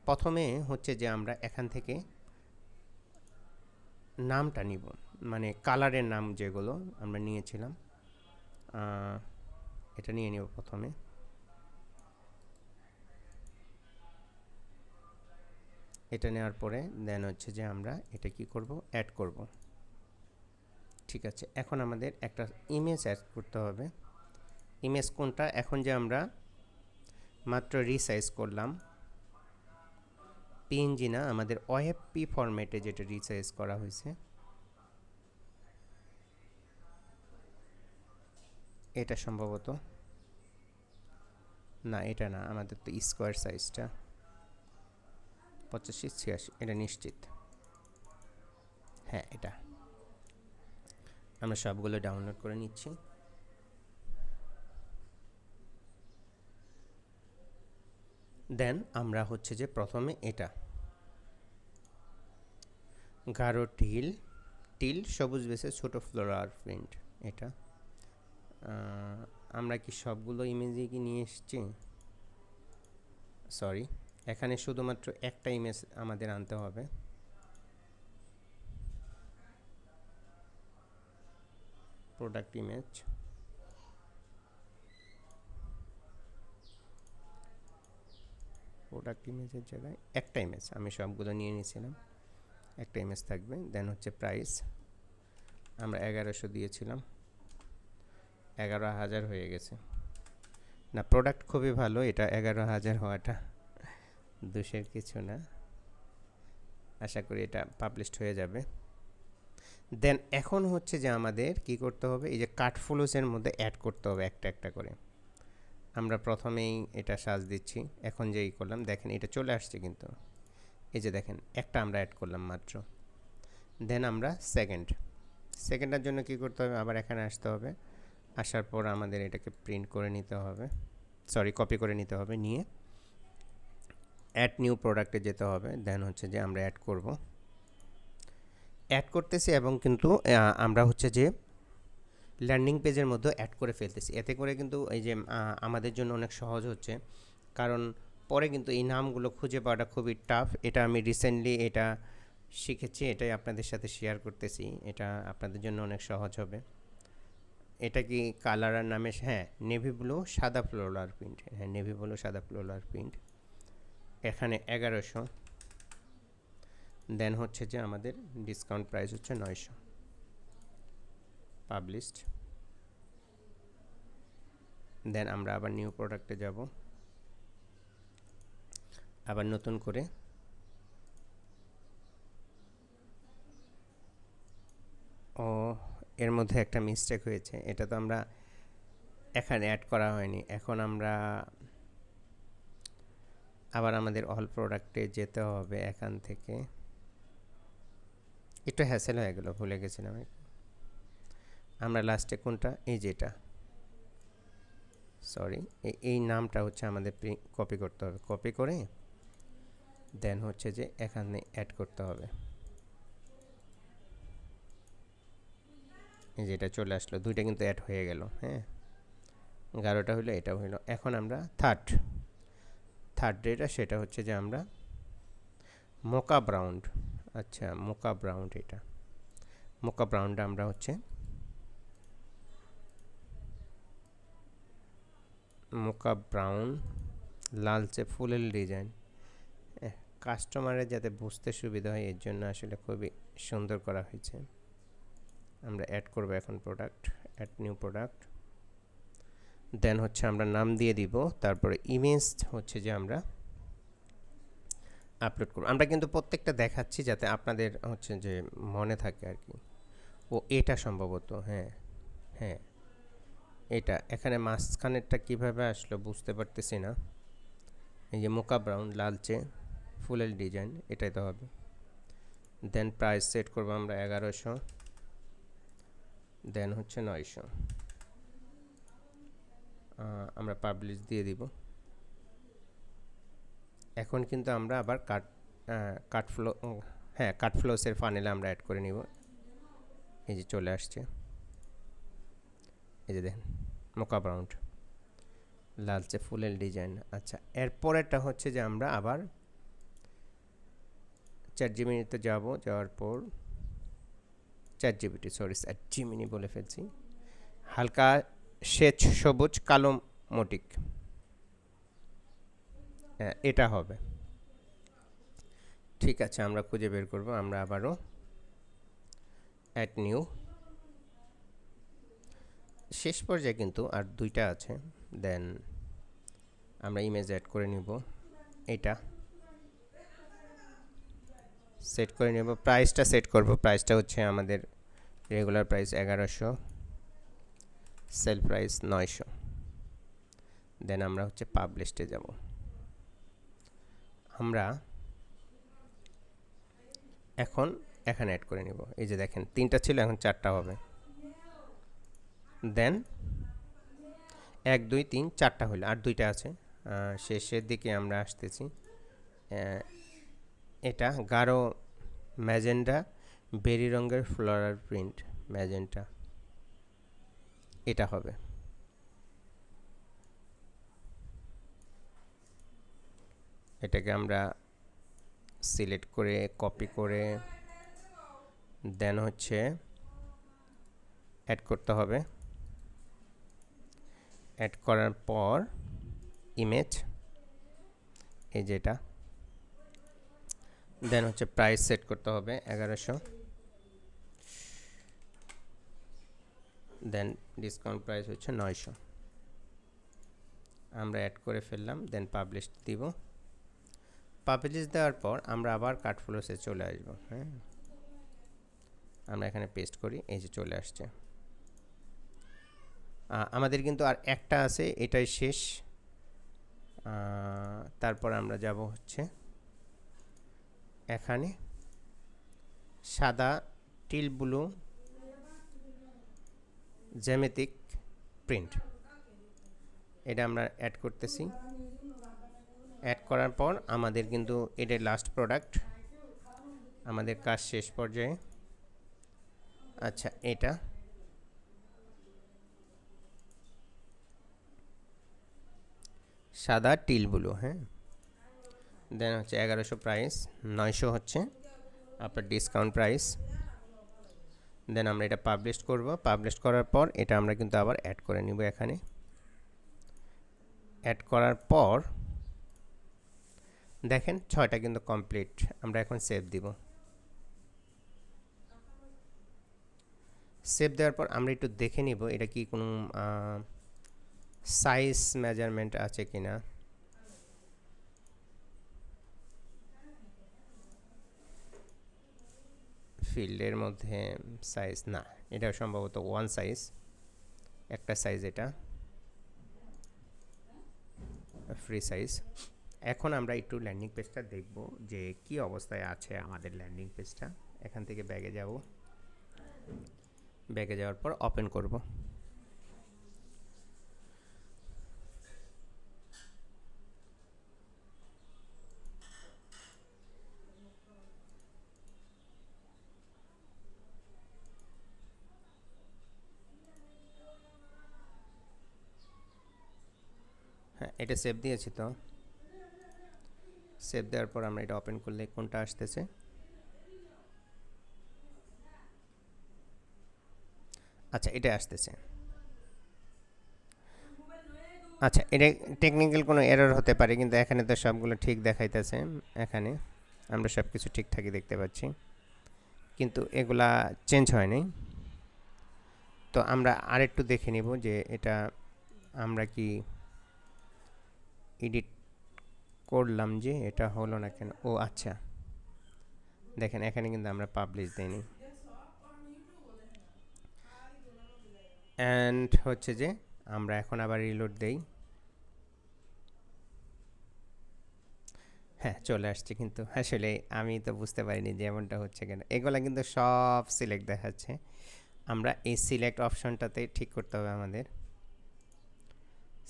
প্রথমে হচ্ছে যে আমরা এখান থেকে নামটা নিব, মানে কালারের নাম যেগুলো আমরা নিয়েছিলাম এটা নিয়ে নিব প্রথমে। এটা নেওয়ার পরে দেন হচ্ছে যে আমরা এটা কি করব, অ্যাড করব। ঠিক আছে, এখন আমাদের একটা ইমেজ অ্যাড করতে হবে। ইমেজ কোনটা? এখন যে আমরা মাত্র রিসাইজ করলাম, পিএনজি না, আমাদের ওএফপি ফরম্যাটে যেটা রিসাইজ করা হয়েছে, এটা সম্ভবত না, এটা না, আমাদের তো স্কোয়ার সাইজটা 85 86, এটা নিশ্চিত। হ্যাঁ, এটা আমরা সবগুলো ডাউনলোড করে নিচ্ছি। দেন আমরা হচ্ছে যে প্রথমে এটা গাঢ় টিল সবুজ বেসে ছোট ফ্লোরাল প্রিন্ট, এটা আমরা কি সবগুলো ইমেজই কি নিয়ে এসেছি? সরি, এখানে শুধুমাত্র একটা ইমেজ আমাদের আনতে হবে। প্রোডাক্ট ইমেজ, প্রোডাক্ট ইমেজের জায়গায় একটা ইমেজ, আমি সবগুলো নিয়ে নিয়েছিলাম, একটা ইমেজ থাকবে। দেন হচ্ছে প্রাইস, আমরা 1100 দিয়েছিলাম, 11,000 হয়ে গেছে। না, প্রোডাক্ট খুবই ভালো, এটা 11,000 হওয়াটা দোষের কিছু না। আশা করি এটা পাবলিশড হয়ে যাবে। দেন এখন হচ্ছে যে আমাদের কি করতে হবে, এই যে কাটফ্লোসের মধ্যে অ্যাড করতে হবে একটা একটা করে। আমরা প্রথমেই এটা সাজ দিচ্ছি, এখন যেই করলাম দেখেন এটা চলে আসছে, কিন্তু এই যে দেখেন একটা আমরা অ্যাড করলাম মাত্র। দেন আমরা সেকেন্ডের জন্য কি করতে হবে, আবার এখানে আসতে হবে। আসার পর আমাদের এটাকে প্রিন্ট করে নিতে হবে, সরি কপি করে নিতে হবে, নিয়ে অ্যাড নিউ প্রোডাক্টে যেতে হবে। দেন হচ্ছে যে আমরা অ্যাড করতেছি এবং কিন্তু আমরা হচ্ছে যে ল্যান্ডিং পেজের মধ্যে অ্যাড করে ফেলতেছি। এতে করে কিন্তু এই যে আমাদের জন্য অনেক সহজ হচ্ছে, কারণ পরে কিন্তু এই নামগুলো খুঁজে পাওয়াটা খুবই টাফ। এটা আমি রিসেন্টলি এটা শিখেছি, এটাই আপনাদের সাথে শেয়ার করতেছি, এটা আপনাদের জন্য অনেক সহজ হবে। এটা কি কালার আর নামে, হ্যাঁ নেভি ব্লু সাদা ফ্লোরাল প্রিন্ট, হ্যাঁ নেভি ব্লু সাদা ফ্লোরাল প্রিন্ট, এখানে 1100। দেন হচ্ছে যে আমাদের ডিসকাউন্ট প্রাইস হচ্ছে 900, পাবলিশড। দেন আমরা আবার নিউ প্রোডাক্টে যাব, আবার নতুন করে ও এর মধ্যে একটা মিস্টেক হয়েছে, এটা তো আমরা এখানে অ্যাড করা হয়নি। এখন আমরা আবার আমাদের অল প্রোডাক্টে যেতে হবে এখান থেকে। একটু হ্যাসেল হয়ে গেল, ভুলে গেছিলাম। আমরা লাস্টে কোনটা, এই যেটা, সরি, এই নামটা হচ্ছে আমাদের কপি করতে হবে। কপি করে দেন হচ্ছে যে এখানে অ্যাড করতে হবে। এই যেটা চলে আসলো, দুইটা কিন্তু অ্যাড হয়ে গেল। হ্যাঁ, 11টা হলো, এটাও হলো। এখন আমরা থার্ড যেটা, সেটা হচ্ছে যে আমরা মোকা ব্রাউন। আচ্ছা, মোকা ব্রাউন, এটা মোকা ব্রাউনটা আমরা হচ্ছে মোকা ব্রাউন লালচে ফুলের ডিজাইন। কাস্টমারের যাতে বুঝতে সুবিধা হয় এর জন্য আসলে খুবই সুন্দর করা হয়েছে। আমরা অ্যাড করব এখন প্রোডাক্ট, অ্যাড নিউ প্রোডাক্ট। দেন হচ্ছে আমরা নাম দিয়ে দিব, তারপরে ইমেজ হচ্ছে যে আমরা আপলোড করব। আমরা কিন্তু প্রত্যেকটা দেখাচ্ছি যাতে আপনাদের হচ্ছে যে মনে থাকে আর কি। ও এটা সম্ভবত, হ্যাঁ হ্যাঁ, এটা এখানে মাঝখানেরটা কীভাবে আসলো বুঝতে পারতেছি না। এই যে মোকা ব্রাউন লালচে ফুলের ডিজাইন, এটাই তো হবে। দেন প্রাইস সেট করবো আমরা 1100, দেন হচ্ছে 900। আমরা পাবলিশ দিয়ে দিব। এখন কিন্তু আমরা আবার কাট ফ্লোসের ফানেলে আমরা অ্যাড করে নিব। এই যে চলে আসছে, এই যে দেখেন মোকা ব্রাউন লালচে ফুলের ডিজাইন। আচ্ছা, এরপরেরটা হচ্ছে যে আমরা আবার চ্যাটজিপিটিতে যাব, যাওয়ার পর চ্যাটজিপিটি বলে ফেলছি, হালকা সেচ সবুজ কালো মোটিক, এটা হবে। ঠিক আছে, আমরা খুঁজে বের করব। আমরা আবারও অ্যাড নিউ, শেষ পর্যায়ে কিন্তু আর দুইটা আছে। দেন আমরা ইমেজ অ্যাড করে নিব, এটা সেট করে নেব। প্রাইসটা সেট করব, প্রাইসটা হচ্ছে আমাদের রেগুলার প্রাইস 1100, সেল প্রাইস 900। দেন আমরা হচ্ছে পাবলিশে যাব। আমরা এখন এখানে অ্যাড করে নিব। এই যে দেখেন 3টা ছিল, এখন 4টা হবে। দেন 1 2 3 4টা হলো, আর 2টা আছে। শেষের দিকে আমরা আসতেছি। এটা গাঢ় ম্যাজেন্টা বেরি রঙের ফ্লোরাল প্রিন্ট, ম্যাজেন্টা, এটা হবে। এটাকে আমরা সিলেক্ট করে কপি করে দেন হচ্ছে অ্যাড করতে হবে। অ্যাড করার পর ইমেজ, এই যেটা, দেন হচ্ছে প্রাইস সেট করতে হবে 1100, দেন ডিসকাউন্ট প্রাইস হচ্ছে 900। আমরা অ্যাড করে ফেললাম, দেন পাবলিশ দিব। পাবলিশ দেওয়ার পর আমরা আবার কাট ফ্লোসে চলে আসবো। হ্যাঁ, আমরা এখানে পেস্ট করি, এই যে চলে আসছে। আমাদের কিন্তু আর একটা আছে, এটাই শেষ। তারপর আমরা যাব হচ্ছে এখানে সাদা টিল ব্লু জ্যামিতিক প্রিন্ট, এটা আমরা অ্যাড করতেছি। অ্যাড করার পর আমাদের কিন্তু এটাই লাস্ট প্রোডাক্ট, আমাদের কাজ শেষ পর্যায়ে। আচ্ছা, এটা সাদা টিল ব্লু, হ্যাঁ। দেন হচ্ছে 1100 প্রাইস, 900 হচ্ছে আপনার ডিসকাউন্ট প্রাইস। দেন আমরা এটা পাবলিশ করব। পাবলিশ করার পর এটা আমরা কিন্তু আবার অ্যাড করে নিব এখানে। অ্যাড করার পর দেখেন 6টা কিন্তু কমপ্লিট। আমরা এখন সেভ দিব। সেভ দেওয়ার পর আমরা একটু দেখে নিব এটা কি কোনো সাইজ মেজারমেন্ট আছে কিনা। ফিল্ডের মধ্যে সাইজ না, এটা সম্ভবত 1 সাইজ, একটা সাইজ এটা। Free size. এখন আমরা একটু ল্যান্ডিং পেজটা দেখব যে কি অবস্থায় আছে আমাদের ল্যান্ডিং পেজটা। এখান থেকে ব্যাগে যাব, ব্যাগে যাওয়ার পর ওপেন করব। হ্যাঁ, এটা সেভ দিয়েছি তো। সেভ দেওয়ার পর আমরা এটা ওপেন করলে কোনটা আসতেছে? আচ্ছা, এটা আসতেছে। আচ্ছা, এটা টেকনিক্যাল কোনো এরর হতে পারে, কিন্তু এখানে তো সবগুলো ঠিক দেখাইতেছে। এখানে আমরা সব কিছু ঠিকঠাকই দেখতে পাচ্ছি, কিন্তু এগুলা চেঞ্জ হয়নি। তো আমরা আরেকটু দেখে নিব যে এটা আমরা কি এডিট করলাম যে এটা হলো না কেন। ও আচ্ছা, দেখেন এখানে কিন্তু আমরা পাবলিশ দেইনি। অ্যান্ড হচ্ছে যে আমরা এখন আবার রিলোড দেই। হ্যাঁ, চলে আসছে, কিন্তু আসলে আমি তো বুঝতে পারিনি যে এমনটা হচ্ছে কেন। এগুলা কিন্তু সব সিলেক্ট দেখাচ্ছে। আমরা এই সিলেক্ট অপশনটাতে ঠিক করতে হবে আমাদের।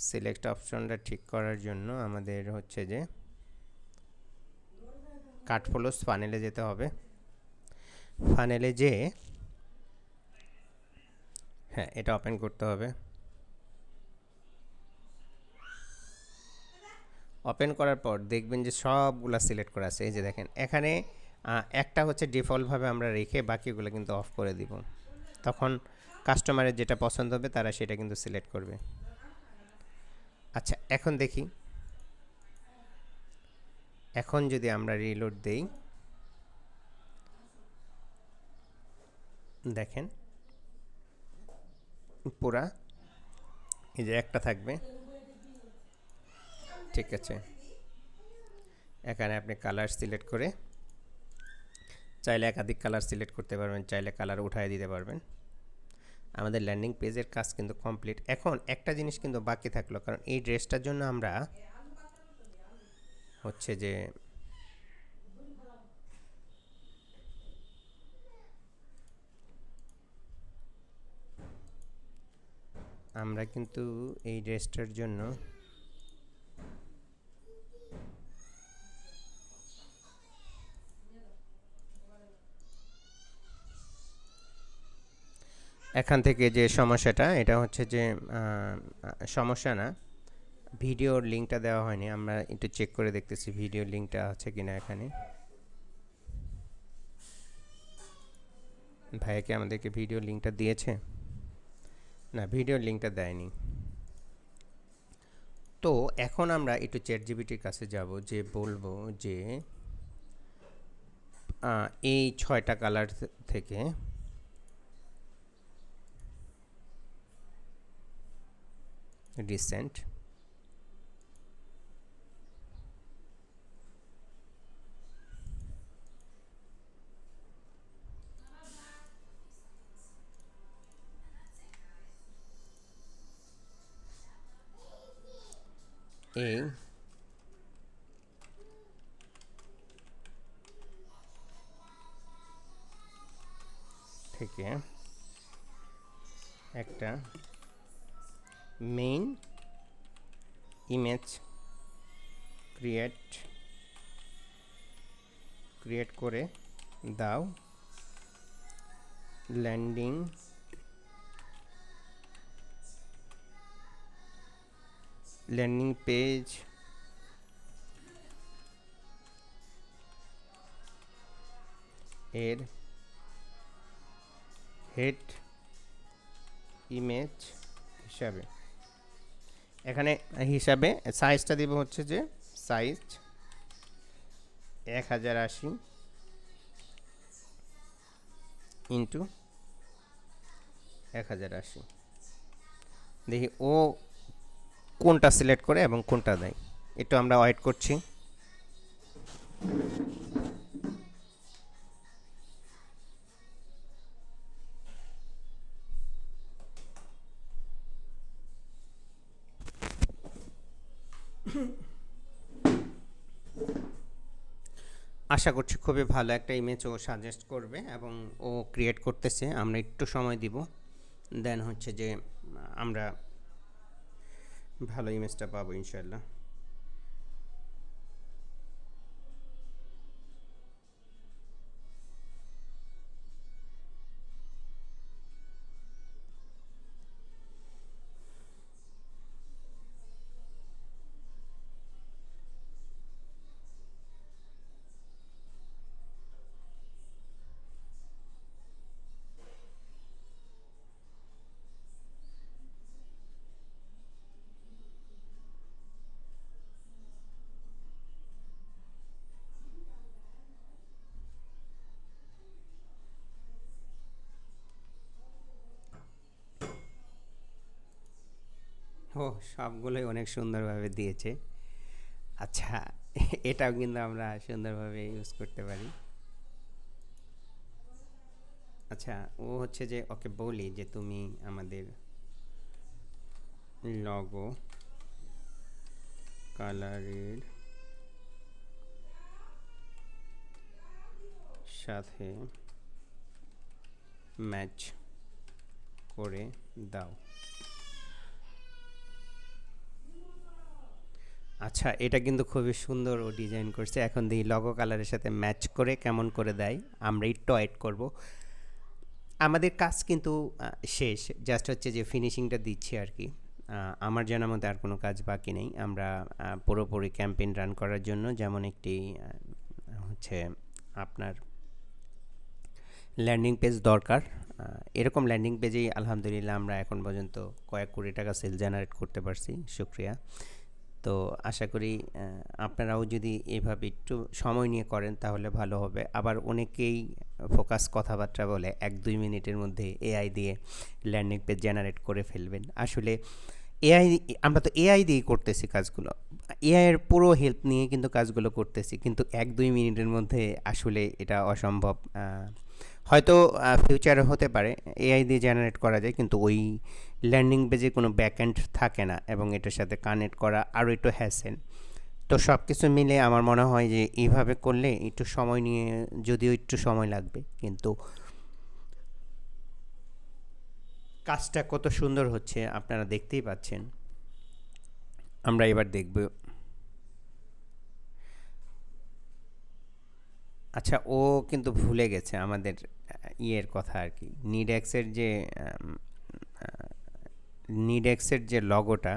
সিলেক্ট অপশনটা ঠিক করার জন্য আমাদের হচ্ছে যে কাট ফলোস ফানেলে যেতে হবে। ফানেলে যেয়ে হ্যাঁ, এটা ওপেন করতে হবে। ওপেন করার পর দেখবেন যে সবগুলা সিলেক্ট করা আছে। এই যে দেখেন এখানে একটা হচ্ছে ডিফল্টভাবে আমরা রেখে বাকিগুলো কিন্তু অফ করে দিব। তখন কাস্টমারের যেটা পছন্দ হবে তারা সেটা কিন্তু সিলেক্ট করবে। আচ্ছা, এখন দেখি, এখন যদি আমরা রিলোড দেই, দেখেন পুরা এই যে একটা থাকবে। ঠিক আছে, এখানে আপনি কালার সিলেক্ট করে চাইলে একাধিক কালার সিলেক্ট করতে পারবেন, চাইলে কালার উঠায় দিতে পারবেন। আমাদের ল্যান্ডিং পেজের কাজ কিন্তু কমপ্লিট। এখন একটা জিনিস কিন্তু বাকি থাকলো, কারণ এই ড্রেসটার জন্য আমরা হচ্ছে যে আমরা কিন্তু এই ড্রেসটার জন্য এখান থেকে যে সমস্যাটা, এটা হচ্ছে যে সমস্যা না, ভিডিওর লিঙ্কটা দেওয়া হয়নি। আমরা একটু চেক করে দেখতেছি ভিডিওর লিঙ্কটা আছে কিনা। এখানে ভাইয়া কি আমাদেরকে ভিডিও লিঙ্কটা দিয়েছে? না, ভিডিওর লিঙ্কটা দেয়নি। তো এখন আমরা একটু চ্যাট জিপিটির কাছে যাব, যে বলবো যে এই 6টা কালার থেকে রিসেন্ট এই থেকে একটা মেইন ইমেজ ক্রিয়েট করে দাও। ল্যান্ডিং পেজ এর হেড ইমেজ হিসাবে, এখানে হিসাবে সাইজটা দিব হচ্ছে যে সাইজ 1080 ইন্টু 1080। দেখি ও কোনটা সিলেক্ট করে এবং কোনটা দেয়। একটু আমরা ওয়েট করছি। আশা করছি খুবই ভালো একটা ইমেজ ও সাজেস্ট করবে এবং ও ক্রিয়েট করতেছে, আমরা একটু সময় দিব, দেন হচ্ছে যে আমরা ভালো ইমেজটা পাবো ইনশাল্লাহ। ও, সবগুলোই অনেক সুন্দরভাবে দিয়েছে। আচ্ছা, এটাও কিন্তু আমরা সুন্দরভাবে ইউজ করতে পারি। আচ্ছা, ও হচ্ছে যে ওকে বলি যে তুমি আমাদের লগো কালারের সাথে ম্যাচ করে দাও। আচ্ছা, এটা কিন্তু খুবই সুন্দর ও ডিজাইন করছে। এখন দেখি লগো কালারের সাথে ম্যাচ করে কেমন করে দেয়, আমরা একটু ওয়েট করব। আমাদের কাজ কিন্তু শেষ, জাস্ট হচ্ছে যে ফিনিশিংটা দিচ্ছি আর কি। আমার জানার মধ্যে আর কোনো কাজ বাকি নেই। আমরা পুরোপুরি ক্যাম্পেইন রান করার জন্য যেমন একটি হচ্ছে আপনার ল্যান্ডিং পেজ দরকার। এরকম ল্যান্ডিং পেজেই আলহামদুলিল্লাহ আমরা এখন পর্যন্ত কয়েক কোটি টাকা সেল জেনারেট করতে পারছি, শুক্রিয়া। তো আশা করি আপনারাও যদি এভাবে একটু সময় নিয়ে করেন তাহলে ভালো হবে। আবার অনেকেই ফোকাস কথাবার্তা বলে ১-২ মিনিটের মধ্যে এআই দিয়ে ল্যান্ডিং পেজ জেনারেট করে ফেলবেন। আসলে এআই, আমরা তো এআই দিয়েই করতেছি কাজগুলো। এআই এর পুরো হেল্প নিয়ে কিন্তু কাজগুলো করতেছি, কিন্তু ১-২ মিনিটের মধ্যে আসলে এটা অসম্ভব। হয়তো ফিউচারে হতে পারে এআই দিয়ে জেনারেট করা যায়, কিন্তু ওই ল্যান্ডিং পেজে কোনো ব্যাকএন্ড থাকে না এবং এটার সাথে কানেক্ট করা আরও একটু হ্যাসেল। তো সব কিছু মিলে আমার মনে হয় যে এইভাবে করলে একটু সময় নিয়ে, যদিও একটু সময় লাগবে, কিন্তু কাজটা কত সুন্দর হচ্ছে আপনারা দেখতেই পাচ্ছেন। আমরা এবার দেখব। আচ্ছা, ও কিন্তু ভুলে গেছে আমাদের ইয়ের কথা আর কি, নিডেক্সের যে নিডেক্সের যে লগোটা,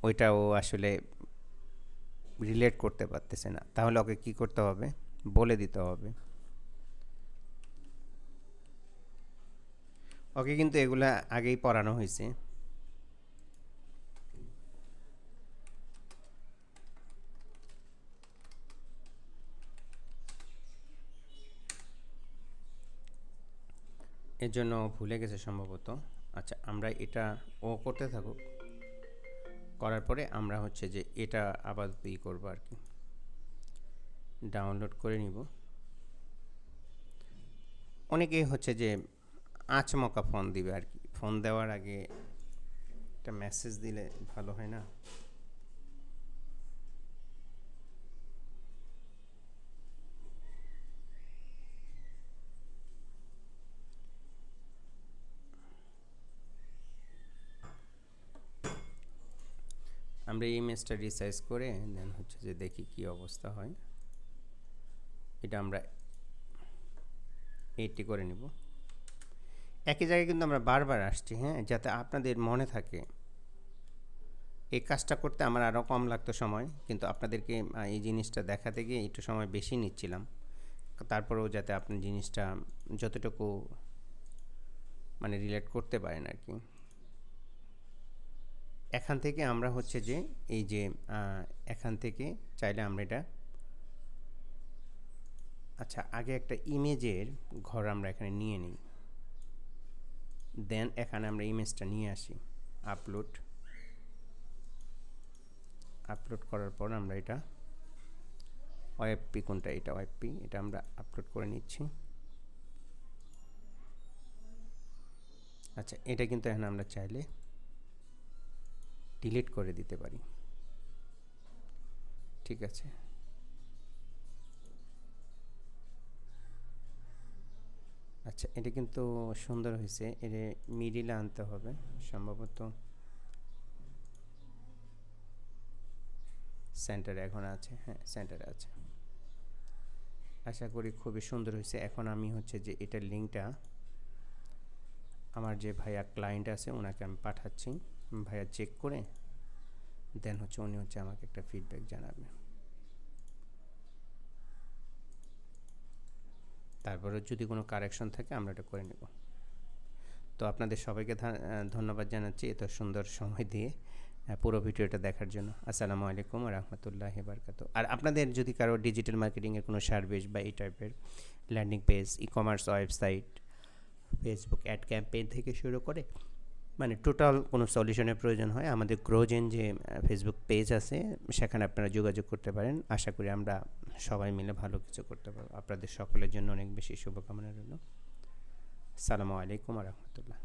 ওইটা ও আসলে রিলেট করতে পারতেছে না। তাহলে ওকে কি করতে হবে, বলে দিতে হবে। ওকে কিন্তু এগুলা আগেই পড়ানো হয়েছে। এর জন্য ও ভুলে গেছে সম্ভবত। আচ্ছা, আমরা এটা ও করতে থাকুক, করার পরে আমরা হচ্ছে যে এটা আপাতত ই করবো আর কি, ডাউনলোড করে নিব। অনেকেই হচ্ছে যে আচমকা ফোন দিবে আর কি, ফোন দেওয়ার আগে একটা মেসেজ দিলে ভালো হয় না? আমরা এই ইমেজটা রিসাইজ করে দেন হচ্ছে যে দেখি কি অবস্থা হয়। এটা আমরা 80 করে নিব। একই জায়গায় কিন্তু আমরা বারবার আসছি, হ্যাঁ, যাতে আপনাদের মনে থাকে। এই কাজটা করতে আমার আরও কম লাগতো সময়, কিন্তু আপনাদেরকে এই জিনিসটা দেখাতে গিয়ে একটু সময় বেশি নিচ্ছিলাম। তারপরেও যাতে আপনি জিনিসটা যতটুকু মানে রিলেট করতে পারেন আর কি। এখান থেকে আমরা হচ্ছে যে এই যে এখান থেকে চাইলে আমরা এটা, আচ্ছা আগে একটা ইমেজের ঘর আমরা এখানে নিয়ে নিই, দেন এখানে আমরা ইমেজটা নিয়ে আসি। আপলোড আপলোড করার পর আমরা এটা ওয়েবপি, কোনটা এটা ওয়েবপি, এটা আমরা আপলোড করে নিচ্ছি। আচ্ছা, এটা কিন্তু এখানে আমরা চাইলে ডিলিট করে দিতে পারি। ঠিক আছে। আচ্ছা, এটা কিন্তু সুন্দর হয়েছে। এর মিডিলে আনতে হবে সম্ভবত। সেন্টারে এখন আছে, হ্যাঁ সেন্টারে আছে। আশা করি খুবই সুন্দর হয়েছে। এখন আমি হচ্ছে যে এটার লিঙ্কটা আমার যে ভাইয়া ক্লায়েন্ট আছে ওনাকে আমি পাঠাচ্ছি, ভাইয়া চেক করে দেন হচ্ছে উনি হচ্ছে আমাকে একটা ফিডব্যাক জানাবে। তারপরে যদি কোনো কারেকশন থাকে আমরা এটা করে নেব। তো আপনাদের সবাইকে ধন্যবাদ জানাচ্ছি এত সুন্দর সময় দিয়ে পুরো ভিডিওটা দেখার জন্য। আসসালামু আলাইকুম ওয়া রাহমাতুল্লাহি ওয়া বারাকাতুহু। আর আপনাদের যদি কারো ডিজিটাল মার্কেটিংয়ের কোনো সার্ভিস বা এই টাইপের landing page, e-commerce website, Facebook ad campaign থেকে শুরু করে মানে টোটাল কোনো সলিউশনের প্রয়োজন হয়, আমাদের গ্রোজেন যে ফেসবুক পেজ আছে সেখানে আপনারা যোগাযোগ করতে পারেন। আশা করি আমরা সবাই মিলে ভালো কিছু করতে পারবো। আপনাদের সকলের জন্য অনেক বেশি শুভকামনা রইল। আসসালামু আলাইকুম ওয়া রাহমাতুল্লাহ।